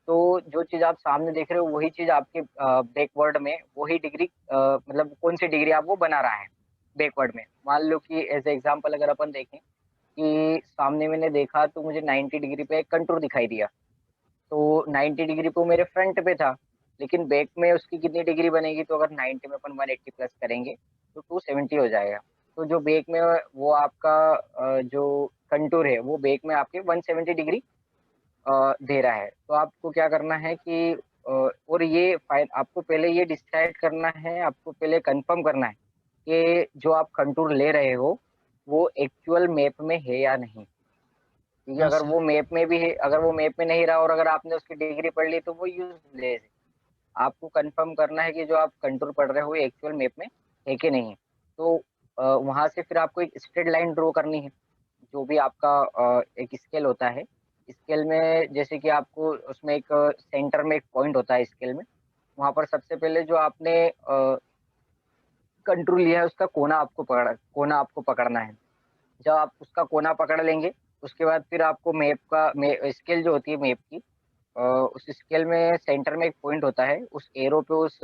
तो जो चीज़ आप सामने देख रहे हो वही चीज़ आपके बैकवर्ड में वही डिग्री मतलब कौन-सी डिग्री आप वो बना रहा है, बैकवर्ड में। मान लो कि एज़ एग्ज़ाम्पल अगर अपन देखें कि सामने मैंने देखा तो मुझे 90 डिग्री पे एक कंटूर दिखाई दिया। तो 90 डिग्री पे वो मेरे फ्रंट पे था, लेकिन बैक में उसकी कितनी डिग्री बनेगी, तो अगर 90 में अपन 180 प्लस करेंगे, तो 270 हो जाएगा। तो जो बैक में वो आपका जो कंटूर है, वो बैक में आपके 170 डिग्री दे रहा है। तो आपको क्या करना है कि और ये आपको पहले ये डिसाइड करना है, आपको पहले कन्फर्म करना है कि जो आप कंटूर ले रहे हो, वो एक्चुअल मैप में है या नहीं। क्योंकि हाँ अगर सर। वो मैप में भी है, अगर वो मैप में नहीं रहा और अगर आपने उसकी डिग्री पढ़ ली, तो वो यूज़लेस है। आपको कन्फर्म करना है कि जो आप कंटूर पढ़ रहे हो, ये एक्चुअल मैप में है कि नहीं है। तो वहाँ से फिर आपको एक स्ट्रेट लाइन ड्रॉ करनी है। जो भी आपका एक स्केल होता है, स्केल में जैसे कि आपको उसमें एक सेंटर में एक पॉइंट होता है स्केल में, वहाँ पर सबसे पहले जो आपने कंटूर लिया है उसका कोना आपको पकड़ना है। जब आप उसका कोना पकड़ लेंगे, उसके बाद फिर आपको मैप का मे स्केल जो होती है मैप की, उस स्केल में सेंटर में एक पॉइंट होता है, उस एरो पे उस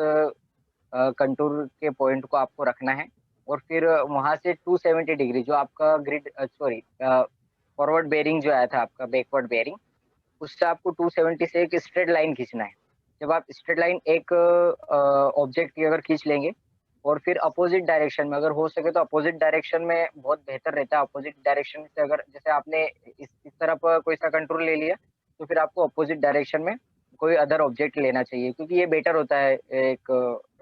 कंटूर के पॉइंट को आपको रखना है और फिर वहाँ से 270 डिग्री जो आपका फॉरवर्ड बेयरिंग जो आया था आपका बैकवर्ड बेयरिंग, उससे आपको 270 से एक स्ट्रेट लाइन खींचना है। जब आप स्ट्रेट लाइन एक ऑब्जेक्ट की अगर खींच लेंगे और फिर अपोज़िट डायरेक्शन में अगर हो सके तो अपोज़िट डायरेक्शन में बहुत बेहतर रहता है। अपोज़िट डायरेक्शन से अगर जैसे आपने इस तरफ कोई सा कंट्रोल ले लिया, तो फिर आपको अपोज़िट डायरेक्शन में कोई अदर ऑब्जेक्ट लेना चाहिए क्योंकि ये बेटर होता है एक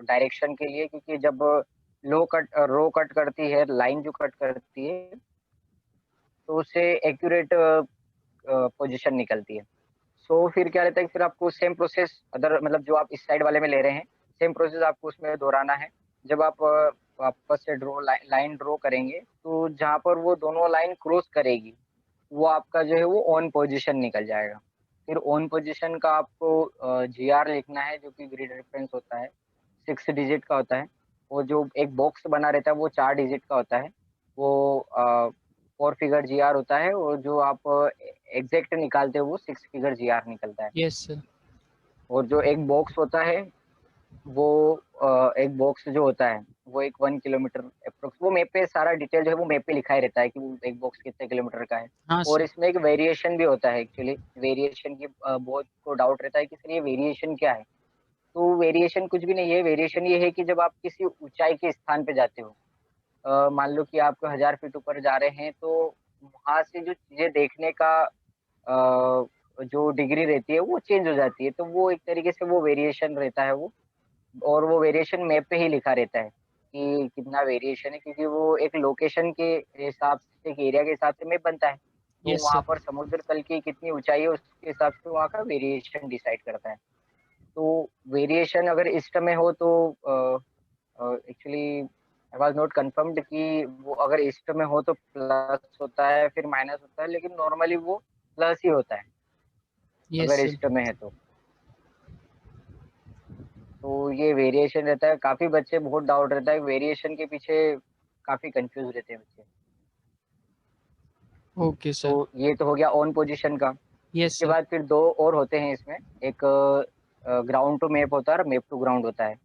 डायरेक्शन के लिए क्योंकि जब रो कट करती है, लाइन जो कट करती है, तो उससे एक्यूरेट पोज़ीशन निकलती है। सो फिर क्या रहता है कि फिर आपको सेम प्रोसेस अदर मतलब जो आप इस साइड वाले में ले रहे हैं, सेम प्रोसेस आपको उसमें दोहराना है। जब आप वापस से लाइन ड्रॉ करेंगे, तो जहाँ पर वो दोनों लाइन क्रॉस करेगी, वो आपका जो है वो ऑन पोज़ीशन निकल जाएगा। फिर ऑन पोज़ीशन का आपको जीआर लिखना है जो कि ग्रिड रेफ़रेंस होता है, 6 डिजिट का होता है। वो जो एक बॉक्स बना रहता है वो 4 डिजिट का होता है। वो 4 फिगर जीआर होता है और जो आप एग्ज़ैक्ट निकालते हो वो 6 फिगर जीआर निकलता है। Yes sir. और जो एक बॉक्स होता है वो एक बॉक्स जो होता है वो एक 1 किलोमीटर एप्रॉक्स वो मैप पे सारा डिटेल जो है वो मैप पे लिखा ही रहता है कि वो एक बॉक्स कितने किलोमीटर का है। हाँ और सर। इसमें एक वेरिएशन भी होता है एक्चुअली, वेरिएशन की बहुत को डाउट रहता है कि सर ये वेरिएशन क्या है? तो वेरिएशन कुछ भी नहीं है, वेरिएशन ये है कि जब आप किसी ऊँचाई के स्थान पे जाते हो, मान लो कि आप 1000 फीट ऊपर जा रहे हैं, तो वहाँ से जो चीज़ें देखने का जो डिग्री रहती है, वो चेंज हो जाती है। तो वो एक तरीके से वो वेरिएशन रहता है वो और वो वेरिएशन मैप पे ही लिखा रहता है कि कितना वेरिएशन है क्योंकि वो एक लोकेशन के हिसाब से, एक एरिया के हिसाब से मैप बनता है। तो यस वहाँ सर। पर समुद्र तल की कितनी ऊँचाई है, उसके हिसाब से वहाँ का वेरिएशन डिसाइड करता है। तो वेरिएशन अगर ईस्ट में हो तो actually I was not confirmed कि वो अगर ईस्ट में हो तो प्लस होता है फिर माइनस होता है, लेकिन नॉर्मली वो प्लस ही होता है यस अगर सर। ईस्ट में है तो ये वेरिएशन रहता है। काफी बच्चे बहुत डाउट रहता है वेरिएशन के पीछे, काफी कंफ्यूज रहते हैं बच्चे। ओके तो सर। ये तो हो गया ऑन पोजीशन का। यस इसके सर। बाद फिर दो और होते हैं इसमें, एक ग्राउंड टू मैप होता है और मैप टू ग्राउंड होता है।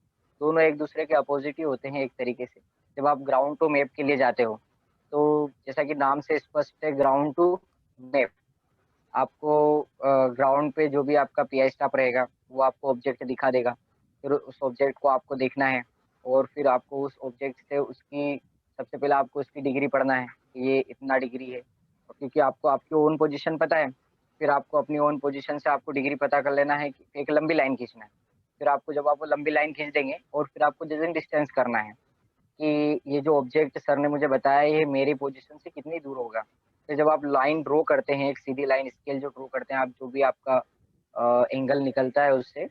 दोनों एक दूसरे के अपोजिट ही होते हैं एक तरीके से। जब आप ग्राउंड टू मैप के लिए जाते हो तो जैसा कि नाम से स्पष्ट है, ग्राउंड टू मैप, आपको ग्राउंड पे जो भी आपका पीआई स्टाफ रहेगा वो आपको ऑब्जेक्ट दिखा देगा। फिर उस ऑब्जेक्ट को आपको देखना है और फिर आपको उस ऑब्जेक्ट से उसकी, सबसे पहले आपको उसकी डिग्री पढ़ना है कि ये इतना डिग्री है। और क्योंकि आपको आपकी ओन पोजीशन पता है, फिर आपको अपनी ओन पोजीशन से आपको डिग्री पता कर लेना है कि एक लंबी लाइन खींचना है। फिर आपको जब आप वो लंबी लाइन खींच देंगे और फिर आपको जजिंग डिस्टेंस करना है कि ये जो ऑब्जेक्ट सर ने मुझे बताया ये मेरी पोजीशन से कितनी दूर होगा। फिर जब आप लाइन ड्रॉ करते हैं, एक सीधी लाइन स्केल जो ड्रॉ करते हैं आप, जो भी आपका एंगल निकलता है उससे,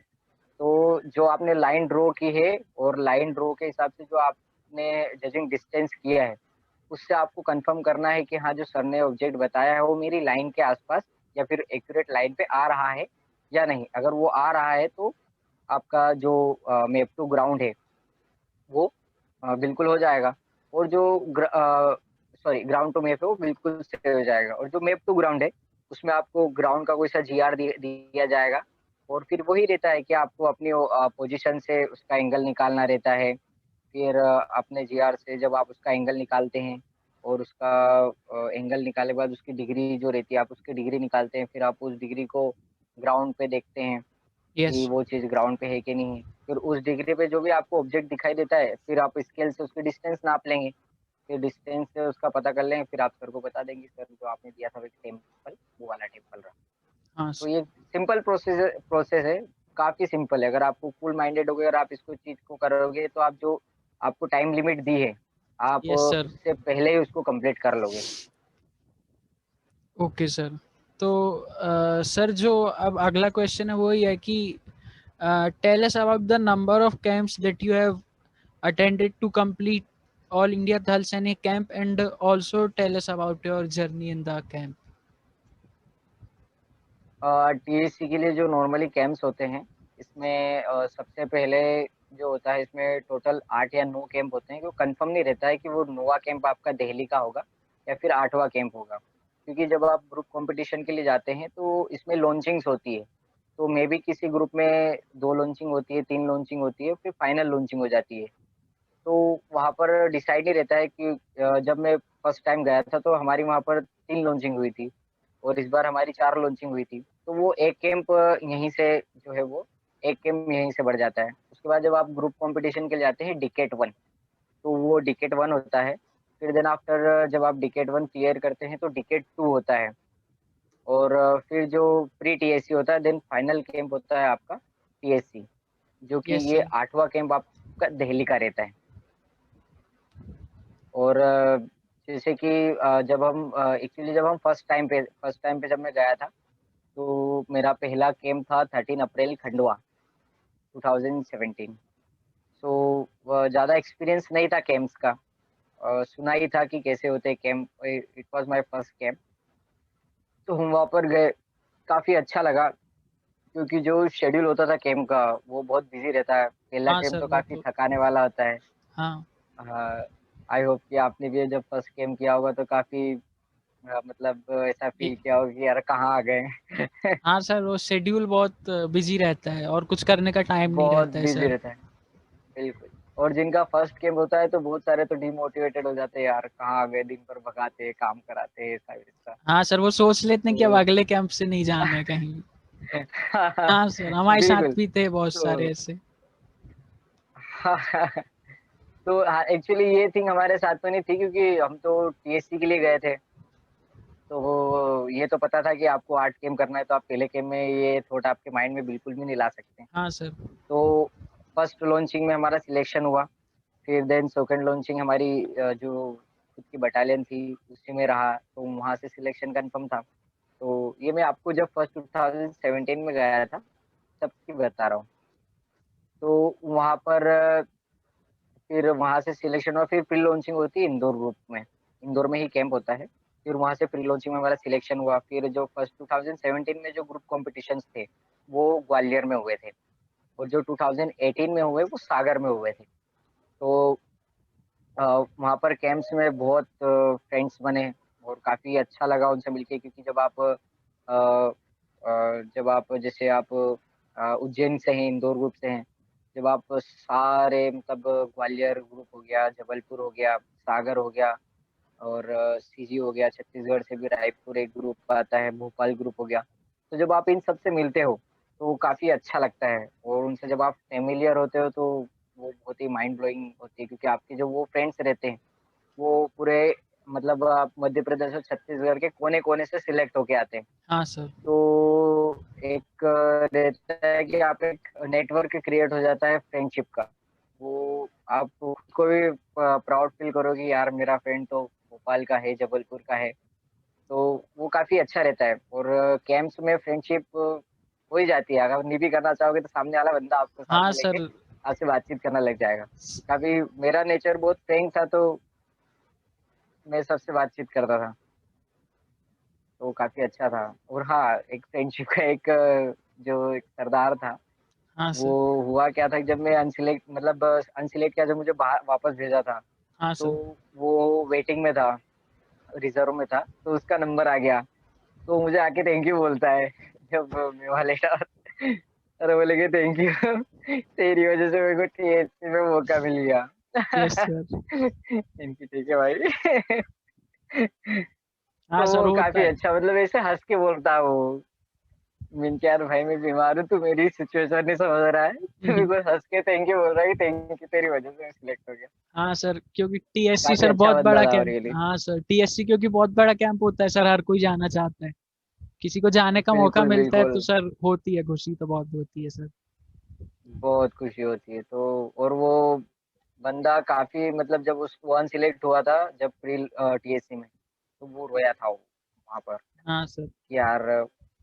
तो जो आपने लाइन ड्रॉ की है और लाइन ड्रॉ के हिसाब से जो आपने जजिंग डिस्टेंस किया है, उससे आपको कंफर्म करना है कि हाँ जो सर ने ऑब्जेक्ट बताया है वो मेरी लाइन के आसपास या फिर एक्यूरेट लाइन पे आ रहा है या नहीं। अगर वो आ रहा है तो आपका जो मैप टू ग्राउंड है वो बिल्कुल हो जाएगा। और जो सॉरी ग्राउंड टू मैप है वो बिल्कुल सही हो जाएगा। और जो मैप टू ग्राउंड है उसमें आपको ग्राउंड का कोई सा जीआर दिया जाएगा और फिर वही रहता है कि आपको अपनी पोजीशन से उसका एंगल निकालना रहता है। फिर अपने जीआर से जब आप उसका एंगल निकालते हैं और उसका एंगल निकालने के बाद उसकी डिग्री जो रहती है आप उसकी डिग्री निकालते हैं, फिर आप उस डिग्री को ग्राउंड पे देखते हैं यस। कि वो चीज़ ग्राउंड पे है कि नहीं है। फिर उस डिग्री पे जो भी आपको ऑब्जेक्ट दिखाई देता है फिर आप स्केल से उसकी डिस्टेंस नाप लेंगे। फिर डिस्टेंस से उसका पता कर लेंगे, फिर आप सर को बता देंगे सर जो आपने दिया था वो टेम्पल, वो वाला टेम्पल रहा। हाँ तो सर। ये सिंपल प्रोसेस है, काफी सिंपल है। अगर आपको फुल माइंडेड हो गए और आप इसको चीज को करोगे तो आप जो आपको टाइम लिमिट दी है आप यस सर। उससे पहले ही उसको कंप्लीट कर लोगे। Okay sir. तो सर जो अब अगला क्वेश्चन है वो ये है कि tell us about the number of camps that you have attended to complete all India Thal Sainik camp, and also tell us about your journey in the camp. TSC के लिए जो नॉर्मली कैंप्स होते हैं इसमें सबसे पहले जो होता है इसमें टोटल 8 या 9 कैंप होते हैं। क्योंकि कंफर्म नहीं रहता है कि वो 9वां कैंप आपका दिल्ली का होगा या फिर 8वां कैंप होगा। क्योंकि जब आप ग्रुप कंपटीशन के लिए जाते हैं तो इसमें लॉन्चिंग्स होती है। तो मे बी किसी ग्रुप में 2 लॉन्चिंग होती है, 3 लॉन्चिंग होती है, फिर फाइनल लॉन्चिंग हो जाती है। तो वहाँ पर डिसाइड नहीं रहता है कि जब मैं फर्स्ट टाइम गया था तो हमारी वहाँ पर 3 लॉन्चिंग हुई थी और इस बार हमारी 4 लॉन्चिंग हुई थी। तो वो एक कैंप यहीं से जो है वो एक कैंप यहीं से बढ़ जाता है। उसके बाद जब आप ग्रुप कंपटीशन के लिए जाते हैं डिकेट 1, तो वो डिकेट 1 होता है। फिर देन आफ्टर जब आप डिकेट 1 क्लियर करते हैं तो डिकेट 2 होता है। और फिर जो प्री टीएससी होता है, देन फाइनल कैंप होता है आपका टीएससी, जो कि Yes ये sir. 8वां कैंप आपका दिल्ली का रहता है। और जैसे कि जब हम एक्चुअली जब हम फर्स्ट टाइम पे जब मैं गया था तो मेरा पहला कैंप था 13 अप्रैल खंडवा 2017। सो ज़्यादा एक्सपीरियंस नहीं था कैंप्स का, सुना ही था कि कैसे होते हैं camp. It was my first camp. तो हम वहाँ पर गए, काफ़ी अच्छा लगा क्योंकि जो शेड्यूल होता था कैंप का वो बहुत बिजी रहता है। पहला हाँ कैंप सर तो वो काफ़ी तो। थकाने वाला होता है। हाँ। आई होप कि आपने भी जब फर्स्ट कैंप किया होगा तो काफ़ी मतलब ऐसा ये- फील किया होगा कि यार कहाँ आ गए। हाँ सर वो शेड्यूल बहुत बिजी रहता है और कुछ करने का टाइम नहीं बहुत रहता है बिजी सर। रहता है, बिल्कुल। और जिनका फर्स्ट कैंप होता है तो बहुत सारे तो डिमोटिवेटेड हो जाते हैं, यार कहाँ आ गए, दिन भर भगाते काम कराते ऐसा वैसा। हाँ सर वो सोच लेते हैं कि अब तो अगले कैंप से नहीं जाना है कहीं। हाँ सर हमारे साथ बिल्कुल। भी थे बहुत सारे तो ऐसे। तो हाँ एक्चुअली ये थिंग हमारे साथ तो नहीं थी क्योंकि हम तो टीएससी के लिए गए थे। तो वो ये तो पता था कि आपको 8 कैंप करना है तो आप पहले कैंप में ये थॉट आपके माइंड में बिल्कुल भी नहीं ला सकते। हाँ सर। तो फर्स्ट लॉन्चिंग में हमारा सिलेक्शन हुआ। फिर देन सेकंड लॉन्चिंग हमारी जो खुद की बटालियन थी उसी में रहा, तो वहाँ से सिलेक्शन कंफर्म था। तो ये मैं आपको जब फर्स्ट 2017 में गया था तब की बता रहा हूँ। तो वहाँ पर फिर वहाँ से सिलेक्शन हुआ, फिर प्री लॉन्चिंग होती है इंदौर ग्रुप में, इंदौर में ही कैंप होता है। फिर वहाँ से प्री लॉन्चिंग में हमारा सिलेक्शन हुआ। फिर जो फर्स्ट 2017 में जो ग्रुप कॉम्पिटिशन्स थे वो ग्वालियर में हुए थे, और जो 2018 में हुए वो सागर में हुए थे। तो वहाँ पर कैंप्स में बहुत फ्रेंड्स बने, और काफ़ी अच्छा लगा उनसे मिलके, क्योंकि जब आप जैसे आप उज्जैन से हैं, इंदौर ग्रुप से हैं, जब आप सारे मतलब ग्वालियर ग्रुप हो गया, जबलपुर हो गया, सागर हो गया, और सीजी हो गया, छत्तीसगढ़ से भी रायपुर एक ग्रुप आता है, भोपाल ग्रुप हो गया। तो जब आप इन सब से मिलते हो तो काफ़ी अच्छा लगता है, और उनसे जब आप फेमिलियर होते हो तो वो बहुत ही माइंड ब्लोइंग होती है, क्योंकि आपके जो वो फ्रेंड्स रहते हैं वो पूरे मतलब आप मध्य प्रदेश और छत्तीसगढ़ के कोने कोने से सिलेक्ट होके आते हैं। हाँ सर। तो एक रहता है कि आप एक नेटवर्क क्रिएट हो जाता है फ्रेंडशिप का, वो आप खुद को भी प्राउड फील करोगे, यार मेरा फ्रेंड तो भोपाल का है, जबलपुर का है। तो वो काफी अच्छा रहता है, और कैंप्स में फ्रेंडशिप हो ही जाती है। अगर नहीं भी करना चाहोगे तो सामने वाला बंदा आपको साथ हाँ में लेके सर। आपसे बातचीत करना लग जाएगा। काफी मेरा नेचर बहुत फ्रेंक था, तो मैं सबसे बातचीत करता था, तो काफी अच्छा था। और हाँ, एक फ्रेंडशिप का एक जो एक सरदार था, हाँ वो सर। हुआ क्या था कि जब मैं अनसिलेक्ट मतलब अनसिलेक्ट किया, जब मुझे बाहर वापस भेजा था, हाँ तो सर। वो वेटिंग में था, रिजर्व में था, तो उसका नंबर आ गया, तो मुझे आके थैंक यू बोलता है जब मैं वहाँ लेटा। अरे बोले कि थैंक यू, तेरी वजह से मेरे को टीएससी में मौका मिल गया। Yes sir. इनकी ठीक है भाई। तो हाँ सर, वो होता काफी है। अच्छा, मतलब ऐसे हंस के बोलता है वो। मीन यार भाई मैं बीमार हूँ, तू मेरी सिचुएशन नहीं समझ रहा है, तो मेरे को हंस के थैंक यू बोल रहा है कि थैंक यू, तेरी वजह से मैं सिलेक्ट हो गया। हाँ सर, क्योंकि टीएससी काफी सर अच्छा बहुत बंदा बड़ा था कैंप। रियली। हाँ सर, टीएससी क्योंकि बहुत बड़ा कैंप होता है सर, हर कोई जाना चाहता है। किसी को जाने का मौका बिल्कुल मिलता है तो बिल्कुल, सर होती है खुशी, तो बहुत होती है सर। बहुत खुशी होती है। तो और वो बंदा काफी मतलब जब उस वन सिलेक्ट हुआ था, जब प्री टीएससी में, तो वो रोया था वो वहां पर हाँ सर। कि यार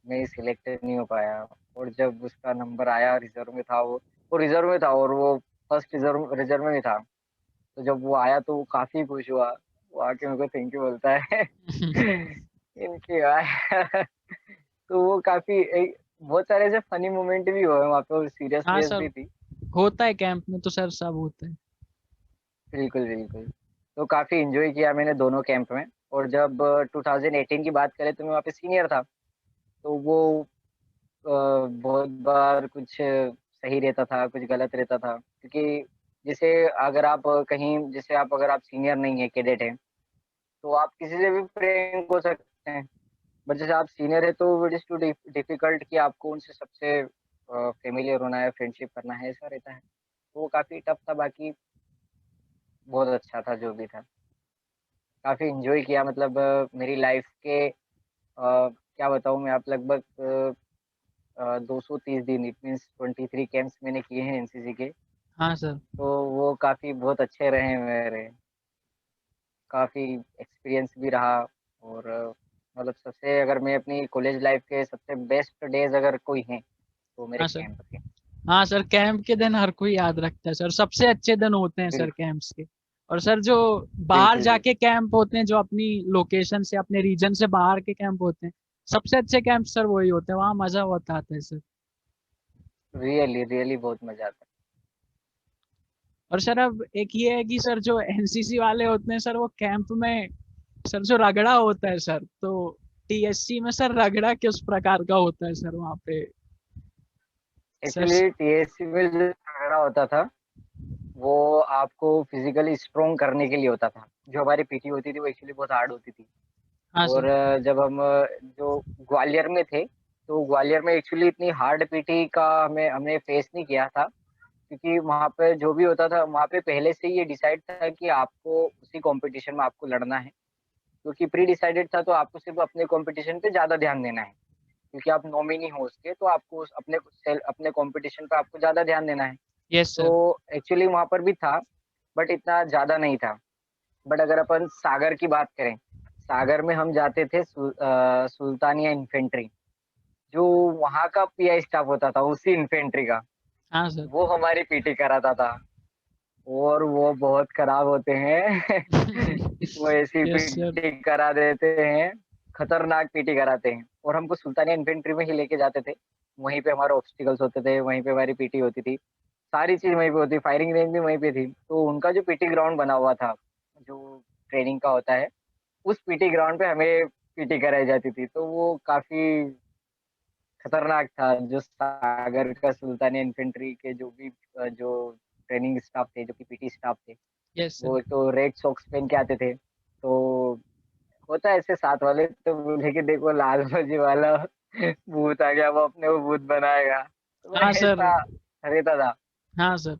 मैं सिलेक्ट नहीं हो पाया। और जब उसका नंबर आया, रिजर्व में था वो रिजर्व में था, और वो फर्स्ट रिजर्व रिजर्व में भी था। तो जब वो आया तो वो काफी खुश हुआ, वो आके मेरे को थैंक यू बोलता है। इनकी यार। तो वो काफी बहुत सारे ऐसे फनी मोमेंट भी हुए वहाँ पे, और हाँ सीरियसनेस सर, भी थी। होता है कैंप में तो सर, सब होता है। बिल्कुल बिल्कुल। तो काफी इंजॉय किया मैंने दोनों कैंप में। और जब 2018 की बात करें तो मैं वहाँ पे सीनियर था, तो वो बहुत बार कुछ सही रहता था, कुछ गलत रहता था, क्योंकि जैसे अगर आप कहीं जैसे आप अगर आप सीनियर नहीं है, कैडेट है, तो आप किसी से भी फ्रेंक हो सकते हैं। बट जैसे आप सीनियर है तो इट इज टू डिफिकल्ट कि आपको उनसे सबसे फेमिलियर होना है, फ्रेंडशिप करना है, ऐसा रहता है। तो वो काफी टफ था, बाकी बहुत अच्छा था जो भी था। काफी इंजॉय किया, मतलब मेरी लाइफ के क्या बताऊँ मैं, आप लगभग 230 दिन, इट मीन्स 23 कैंप्स मैंने किए हैं एनसीसी के। हाँ सर। तो वो काफी बहुत अच्छे रहे मेरे, काफी एक्सपीरियंस भी रहा। और मतलब सबसे अगर मैं अपनी कॉलेज लाइफ के सबसे बेस्ट डेज अगर कोई हैं तो मेरे हाँ सर। कैंप के। हाँ सर, कैंप के दिन हर कोई याद रखता है सर, सबसे अच्छे दिन होते हैं सर बिल्कुल कैंप्स के। और सर जो बाहर बिल्कुल जाके कैंप होते हैं, जो अपनी लोकेशन से, अपने रीजन से बाहर के कैंप होते हैं, सबसे अच्छे कैंप सर वही होते हैं, वहाँ मजा बहुत आता है सर। रियली रियली बहुत मजा आता और सर अब एक ये है कि सर जो एनसीसी वाले होते हैं सर, वो कैंप में सर जो रगड़ा होता है सर, तो टीएससी में सर रगड़ा किस प्रकार का होता है सर वहाँ पे? है। सर। एक्चुअली टीएससी में जो झगड़ा होता था वो आपको फिजिकली स्ट्रोंग करने के लिए होता था। जो हमारी पीटी होती थी वो एक्चुअली बहुत हार्ड होती थी। हाँ और सर। जब हम जो ग्वालियर में थे, तो ग्वालियर में एक्चुअली इतनी हार्ड पीटी का हमें हमने फेस नहीं किया था, क्योंकि वहाँ पे जो भी होता था वहाँ पे पहले से ही ये डिसाइड था कि आपको उसी कंपटीशन में आपको लड़ना है। क्योंकि प्री डिसाइडेड था, तो आपको सिर्फ अपने कंपटीशन पे ज्यादा ध्यान देना है, क्योंकि आप नॉमिनी हो उसके, तो आपको अपने कंपटीशन पे आपको ज्यादा ध्यान देना है। यस तो सर। एक्चुअली वहाँ पर भी था, बट इतना ज्यादा नहीं था। बट अगर अपन सागर की बात करें, सागर में हम जाते थे सुल्तानिया इन्फेंट्री, जो वहाँ का पीआई स्टाफ होता था उसी इन्फेंट्री का, हाँ सर। वो हमारी पीटी कराता था। और वो बहुत खराब होते हैं। वो ऐसी यस सर। पीटी करा देते हैं, खतरनाक पीटी कराते हैं। और हमको सुल्तानिया इन्फेंट्री में ही लेके जाते थे। वहीं पे हमारे ऑब्स्टिकल्स होते थे, वहीं पे हमारी पीटी होती थी। सारी चीज़ वहीं पे होती, फायरिंग रेंज भी वहीं पे थी। तो उनका जो पीटी ग्राउंड बना हुआ था, जो ट्रेनिंग का होता है, उस पीटी ग्राउंड पे हमें पीटी कराई जाती थी। तो वो काफ़ी खतरनाक था। जो सागर का सुल्तानिया इन्फेंट्री के जो ट्रेनिंग स्टाफ थे, जो कि पीटी स्टाफ थे, यस सर। वो एक तो रेड सॉक्स पहन के आते थे। तो होता है ऐसे साथ वाले तो बोले कि देखो लाल फौजी वाला भूत आ गया, वो अपने को भूत बनाएगा। तो हाँ सर। ऐसा रहता था। हाँ सर।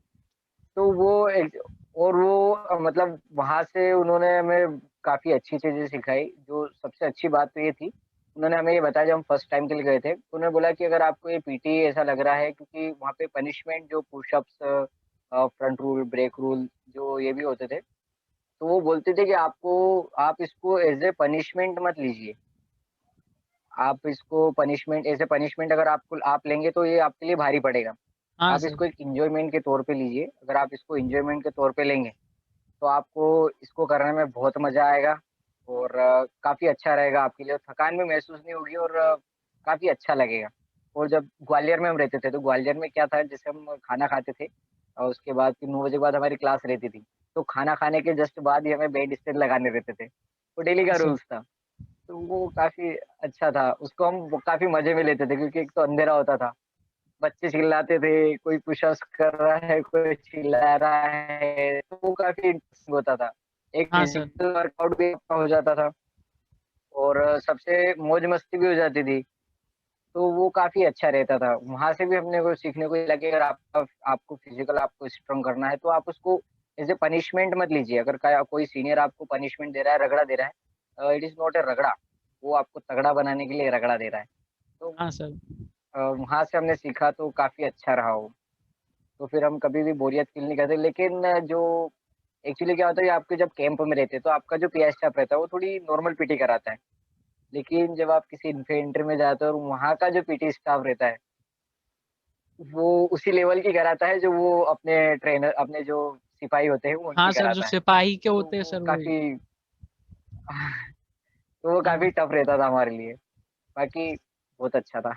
तो वो एक और वो मतलब वहाँ से उन्होंने हमें काफ़ी अच्छी चीज़ें सिखाई। जो सबसे अच्छी बात तो ये थी, उन्होंने हमें ये बताया जब हम फर्स्ट टाइम के लिए गए थे, तो उन्होंने बोला कि अगर आपको ये पीटी ऐसा लग रहा है क्योंकि वहाँ पे पनिशमेंट जो pushups front rule, break rule जो ये भी होते थे, तो वो बोलते थे कि आप इसको एज़ ए पनिशमेंट मत लीजिए। आप इसको पनिशमेंट एज़ ए पनिशमेंट अगर आप लेंगे तो ये आपके लिए भारी पड़ेगा। हाँ आप सर। इसको एक एन्जॉयमेंट के तौर पे लीजिए। अगर आप इसको एन्जॉयमेंट के तौर पे लेंगे, तो आपको इसको करने में बहुत मज़ा आएगा और काफ़ी अच्छा रहेगा आपके लिए। थकान भी महसूस नहीं होगी और काफ़ी अच्छा लगेगा। और जब ग्वालियर में हम रहते थे, तो ग्वालियर में क्या था जैसे हम खाना खाते थे और उसके बाद फिर 9 बजे के बाद हमारी क्लास रहती थी। तो खाना खाने के जस्ट बाद ही हमें बेड स्टैंड लगाने रहते थे। वो डेली हाँ का सर। रूल्स था। तो वो काफ़ी अच्छा था। उसको हम काफ़ी मज़े में लेते थे क्योंकि एक तो अंधेरा होता था। बच्चे चिल्लाते थे, कोई पुशअप्स कर रहा है, कोई चिल्ला रहा है, तो वो काफ़ी इंटरेस्टिंग होता था। एक हाँ सर। फिज़िकल वर्कआउट भी आपका हो जाता था और सबसे मौज-मस्ती भी हो जाती थी। तो वो काफ़ी अच्छा रहता था। वहाँ से भी अपने को सीखने को मिला कि अगर आपको फिज़िकल आपको स्ट्रॉन्ग करना है, तो आप उसको एज़ ए पनिशमेंट मत लीजिए। अगर कोई सीनियर आपको पनिशमेंट दे रहा है, रगड़ा दे रहा है इट इज़ नॉट अ रगड़ा। वो आपको तगड़ा बनाने के लिए रगड़ा दे रहा है। तो हाँ सर। वहाँ से हमने सीखा तो काफ़ी अच्छा रहा वो। तो फिर हम कभी भी बोरियत फ़ील नहीं करते। लेकिन जो एक्चुअली क्या होता है कि आपके जब कैंप में रहते हैं, तो आपका जो पीआई स्टाफ रहता है, वो थोड़ी नॉर्मल पीटी कराता है। लेकिन जब आप किसी इन्फेंट्री में जाते हो और वहाँ का जो पीटी स्टाफ रहता है, वो उसी लेवल की कराता है, जो वो अपने जो सिपाही होते हैं, वो हाँ उनकी सर, जो कराता है। सिपाही के तो होते हैं वो सर वही। काफ़ी तो वो हाँ। काफ़ी टफ रहता था हमारे लिए। बाकी बहुत अच्छा था।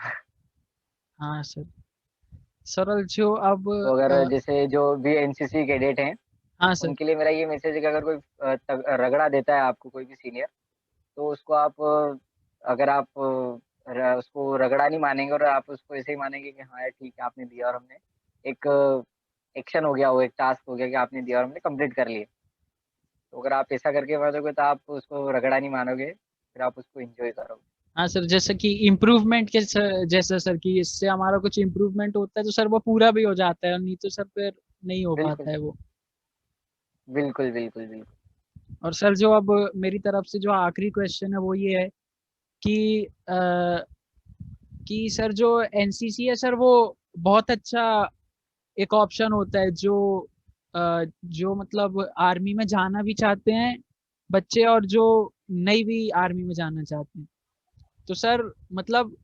हाँ सर। सरल जो अब तो अगर जैसे जो भी एनसीसी कैडेट हैं, हाँ सर। उनके लिए मेरा ये मैसेज है कि अगर कोई रगड़ा देता है आपको कोई भी सीनियर, तो उसको आप अगर आप उसको रगड़ा नहीं मानेंगे और आप उसको ऐसे ही मानेंगे कि हाँ यार ठीक है आपने दिया और हमने एक एक्शन हो गया, वो एक टास्क हो गया कि आपने दिया और हमने कंप्लीट कर लिया। तो अगर आप ऐसा करके मानोगे तो आप उसको रगड़ा नहीं मानोगे, फिर आप उसको एन्जॉय करोगे। हाँ सर, जैसे कि इम्प्रूवमेंट के जैसा सर कि इससे हमारा कुछ इम्प्रूवमेंट होता है तो सर वो पूरा भी हो जाता है, और नहीं तो सर फिर नहीं हो बिल्कुल, पाता है वो। बिल्कुल, बिल्कुल, बिल्कुल। और सर जो अब मेरी तरफ से जो आखिरी क्वेश्चन है वो ये है कि कि सर जो एनसीसी है सर वो बहुत अच्छा एक ऑप्शन होता है जो जो मतलब आर्मी में जाना भी चाहते हैं बच्चे, और जो नई भी आर्मी में जाना चाहते हैं। तो सर मतलब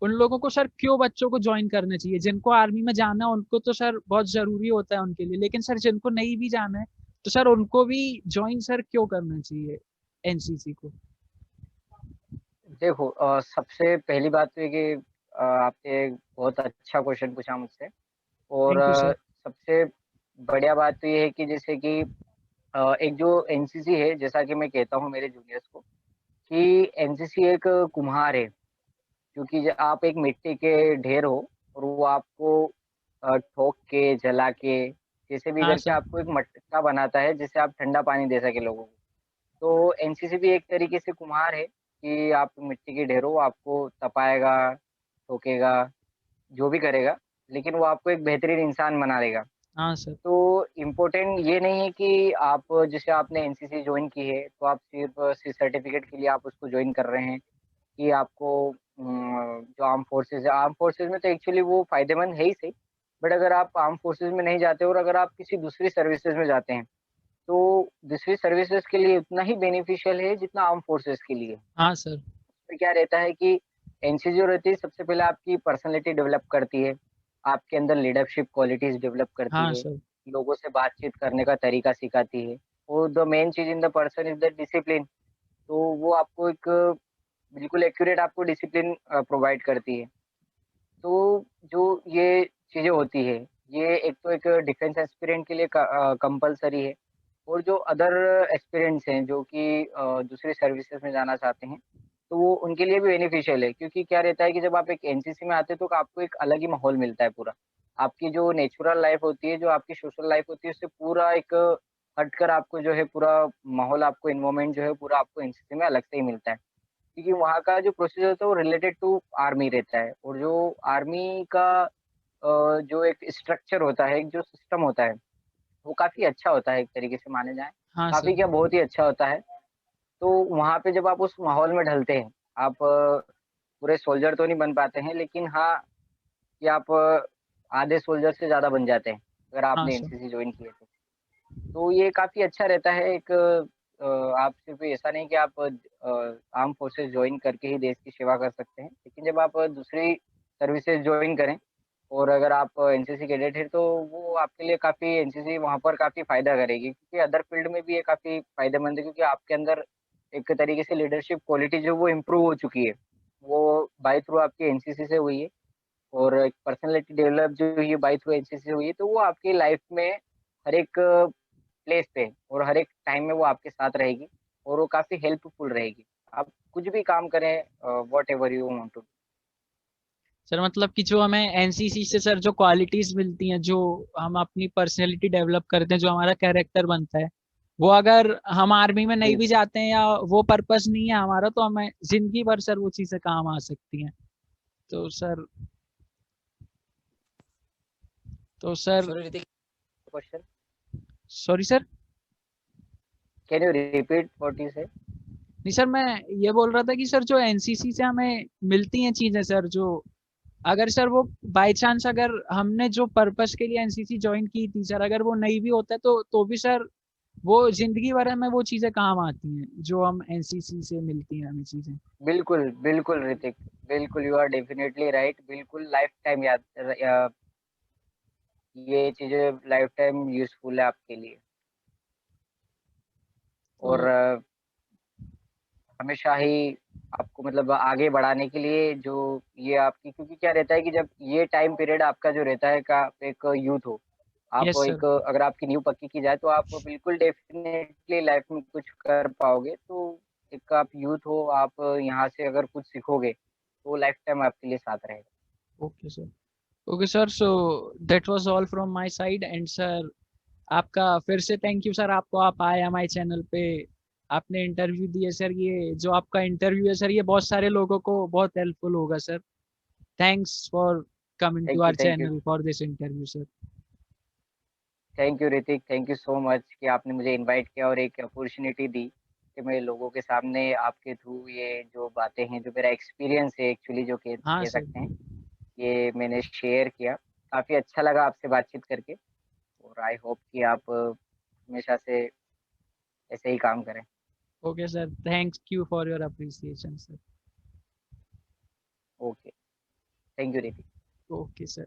उन लोगों को सर क्यों बच्चों को ज्वाइन करना चाहिए? जिनको आर्मी में जाना है उनको तो सर बहुत जरूरी होता है उनके लिए, लेकिन सर जिनको नहीं भी जाना है तो सर उनको भी ज्वाइन सर क्यों करना चाहिए एनसीसी को? देखो सबसे पहली बात तो ये कि आपने एक बहुत अच्छा क्वेश्चन पूछा मुझसे और थैंक यू सर। सबसे बढ़िया बात तो ये है कि जैसे कि एक जो एनसीसी है, जैसा कि मैं कहता हूँ मेरे जूनियर्स को कि एनसीसी एक कुम्हार है। क्योंकि आप एक मिट्टी के ढेर हो और वो आपको ठोक के, जला के, कैसे भी हाँ करके सर। आपको एक मटका बनाता है, जिससे आप ठंडा पानी दे सकें लोगों को। तो एनसीसी भी एक तरीके से कुम्हार है कि आप मिट्टी के ढेर हो, आपको तपाएगा, ठोकेगा, जो भी करेगा, लेकिन वो आपको एक बेहतरीन इंसान बना देगा। हाँ सर। तो इम्पोर्टेंट ये नहीं है कि आप जैसे आपने एनसीसी जॉइन की है, तो आप सिर्फ़ सर्टिफ़िकेट के लिए आप उसको जॉइन कर रहे हैं कि आपको जो आर्म फोर्सेस में तो एक्चुअली वो फ़ायदेमंद है ही सही, बट अगर आप आर्म फोर्सेस में नहीं जाते और अगर आप किसी दूसरी सर्विसेज़ में जाते हैं, तो दूसरी सर्विसेज़ के लिए उतना ही बेनिफिशियल है जितना आर्म फोर्सेस के लिए। हाँ सर। उसमें क्या रहता है कि एनसीसी जो रहती है सबसे पहले आपकी पर्सनैलिटी डेवलप करती है, आपके अंदर लीडरशिप क्वालिटीज़ डेवलप करती हाँ है। सर। लोगों से बातचीत करने का तरीका सिखाती है। और the main cheese in the person is the discipline. तो वो आपको एक बिल्कुल एक्यूरेट आपको डिसिप्लिन प्रोवाइड करती है। तो जो ये चीज़ें होती है, ये एक तो एक डिफेंस एस्पिरेंट के लिए कंपल्सरी है। और जो अदर एस्पिरेंट्स हैं जो कि दूसरी सर्विसेज़ में जाना चाहते हैं, तो वो उनके लिए भी बेनिफिशियल है, क्योंकि क्या रहता है कि जब आप एक एनसीसी में आते हो तो आपको एक अलग ही माहौल मिलता है पूरा। आपकी जो नेचुरल लाइफ़ होती है, जो आपकी सोशल लाइफ़ होती है, उससे पूरा एक हटकर आपको जो है पूरा माहौल आपको एनवायरनमेंट जो है पूरा आपको एनसीसी में अलग से ही मिलता है। क्योंकि वहाँ का जो प्रोसीजर होता है वो रिलेटेड टू आर्मी रहता है। और जो आर्मी का जो एक स्ट्रक्चर होता है, एक जो सिस्टम होता है, वो काफ़ी अच्छा होता है एक तरीके से माने जाए। हाँ काफ़ी सर। क्या बहुत ही अच्छा होता है। तो वहाँ पे जब आप उस माहौल में ढलते हैं, आप पूरे सोल्जर तो नहीं बन पाते हैं, लेकिन हाँ, कि आप आधे सोल्जर से ज़्यादा बन जाते हैं, अगर हाँ आपने सर। एनसीसी जॉइन की है तो। तो ये काफ़ी अच्छा रहता है एक आप सिर्फ़ ऐसा नहीं कि आप आर्म फोर्सेस जॉइन करके ही देश की सेवा कर सकते हैं, लेकिन जब आप दूसरी सर्विसेज़ जॉइन करें और अगर आप एनसीसी कैडेट हैं, तो वो आपके लिए काफ़ी एनसीसी वहाँ पर काफ़ी फ़ायदा करेगी, क्योंकि अदर फ़ील्ड में भी ये काफ़ी फ़ायदेमंद है, क्योंकि आपके अंदर एक तरीके से लीडरशिप क्वालिटी जो वो इम्प्रूव हो चुकी है, वो बाय थ्रू आपकी एनसीसी से हुई है। और एक पर्सनैलिटी डेवलप जो हुई है बाय थ्रू एनसीसी से हुई है, तो वो आपकी लाइफ़ में हर एक प्लेस पे और हर एक टाइम में वो आपके साथ रहेगी और वो काफ़ी हेल्पफुल रहेगी। आप कुछ भी काम करें whatever you want to. Sir मतलब कि जो हमें एनसीसी से सर जो क्वालिटीज मिलती हैं, जो हम अपनी पर्सनैलिटी डेवलप करते हैं, जो हमारा कैरेक्टर बनता है, वो अगर हम आर्मी में नहीं भी बिल्कुल, जाते हैं या वो पर्पस नहीं है हमारा, तो हमें जिंदगी भर सर वो चीजें काम आ सकती हैं। तो सर तो sir. Sorry Hrithik. Question sorry sir. Can you repeat what you said? नहीं सर, मैं ये बोल रहा था कि सर जो एनसीसी से हमें मिलती हैं चीजें सर, जो अगर सर वो बाय चांस अगर हमने जो पर्पस के लिए एनसीसी ज्वाइन की थी सर, अगर वो नहीं भी होता है तो भी सर वो जिंदगी भर में वो चीजें काम आती हैं जो हम एनसीसी से मिलती हैं हमें चीजें। बिल्कुल, बिल्कुल ऋतिक, बिल्कुल यू आर डेफिनिटली राइट। बिल्कुल लाइफ टाइम याद ये चीज़ें लाइफ टाइम यूज़फुल है आपके लिए। और तो हमेशा ही आपको मतलब आगे बढ़ाने के लिए जो ये आपकी, क्योंकि क्या रहता है कि जब ये टाइम पीरियड आपका जो रहता है का एक यूथ हो, आप यस सर। एक अगर आपकी नींव पक्की की जाए तो आप बिल्कुल डेफ़िनेटली लाइफ़ में कुछ कर पाओगे। तो एक आप यूथ हो, आप यहाँ से अगर कुछ सीखोगे, तो लाइफ़ टाइम आपके लिए साथ रहेगा। Okay sir. Okay sir, so that was all from my side. And sir आपका फिर से थैंक यू सर, आपको आप आए हमारे चैनल पे, आपने इंटरव्यू दिए सर। ये जो आपका इंटरव्यू है सर, ये बहुत सारे लोगों को बहुत हेल्पफुल होगा sir. Thanks for coming to our thank you. Channel for this interview sir. Thank you Hrithik, thank you so much कि आपने मुझे इनवाइट किया और एक अपॉर्च्युनिटी दी कि मैं लोगों के सामने आपके थ्रू ये जो बातें हैं, जो मेरा एक्सपीरियंस है एक्चुअली जो कह हाँ कह सर। सकते हैं, ये मैंने शेयर किया। काफ़ी अच्छा लगा आपसे बातचीत करके और आई होप कि आप हमेशा से ऐसे ही काम करें। Okay sir, thank you for your appreciation sir. Okay, thank you Hrithik. Okay sir.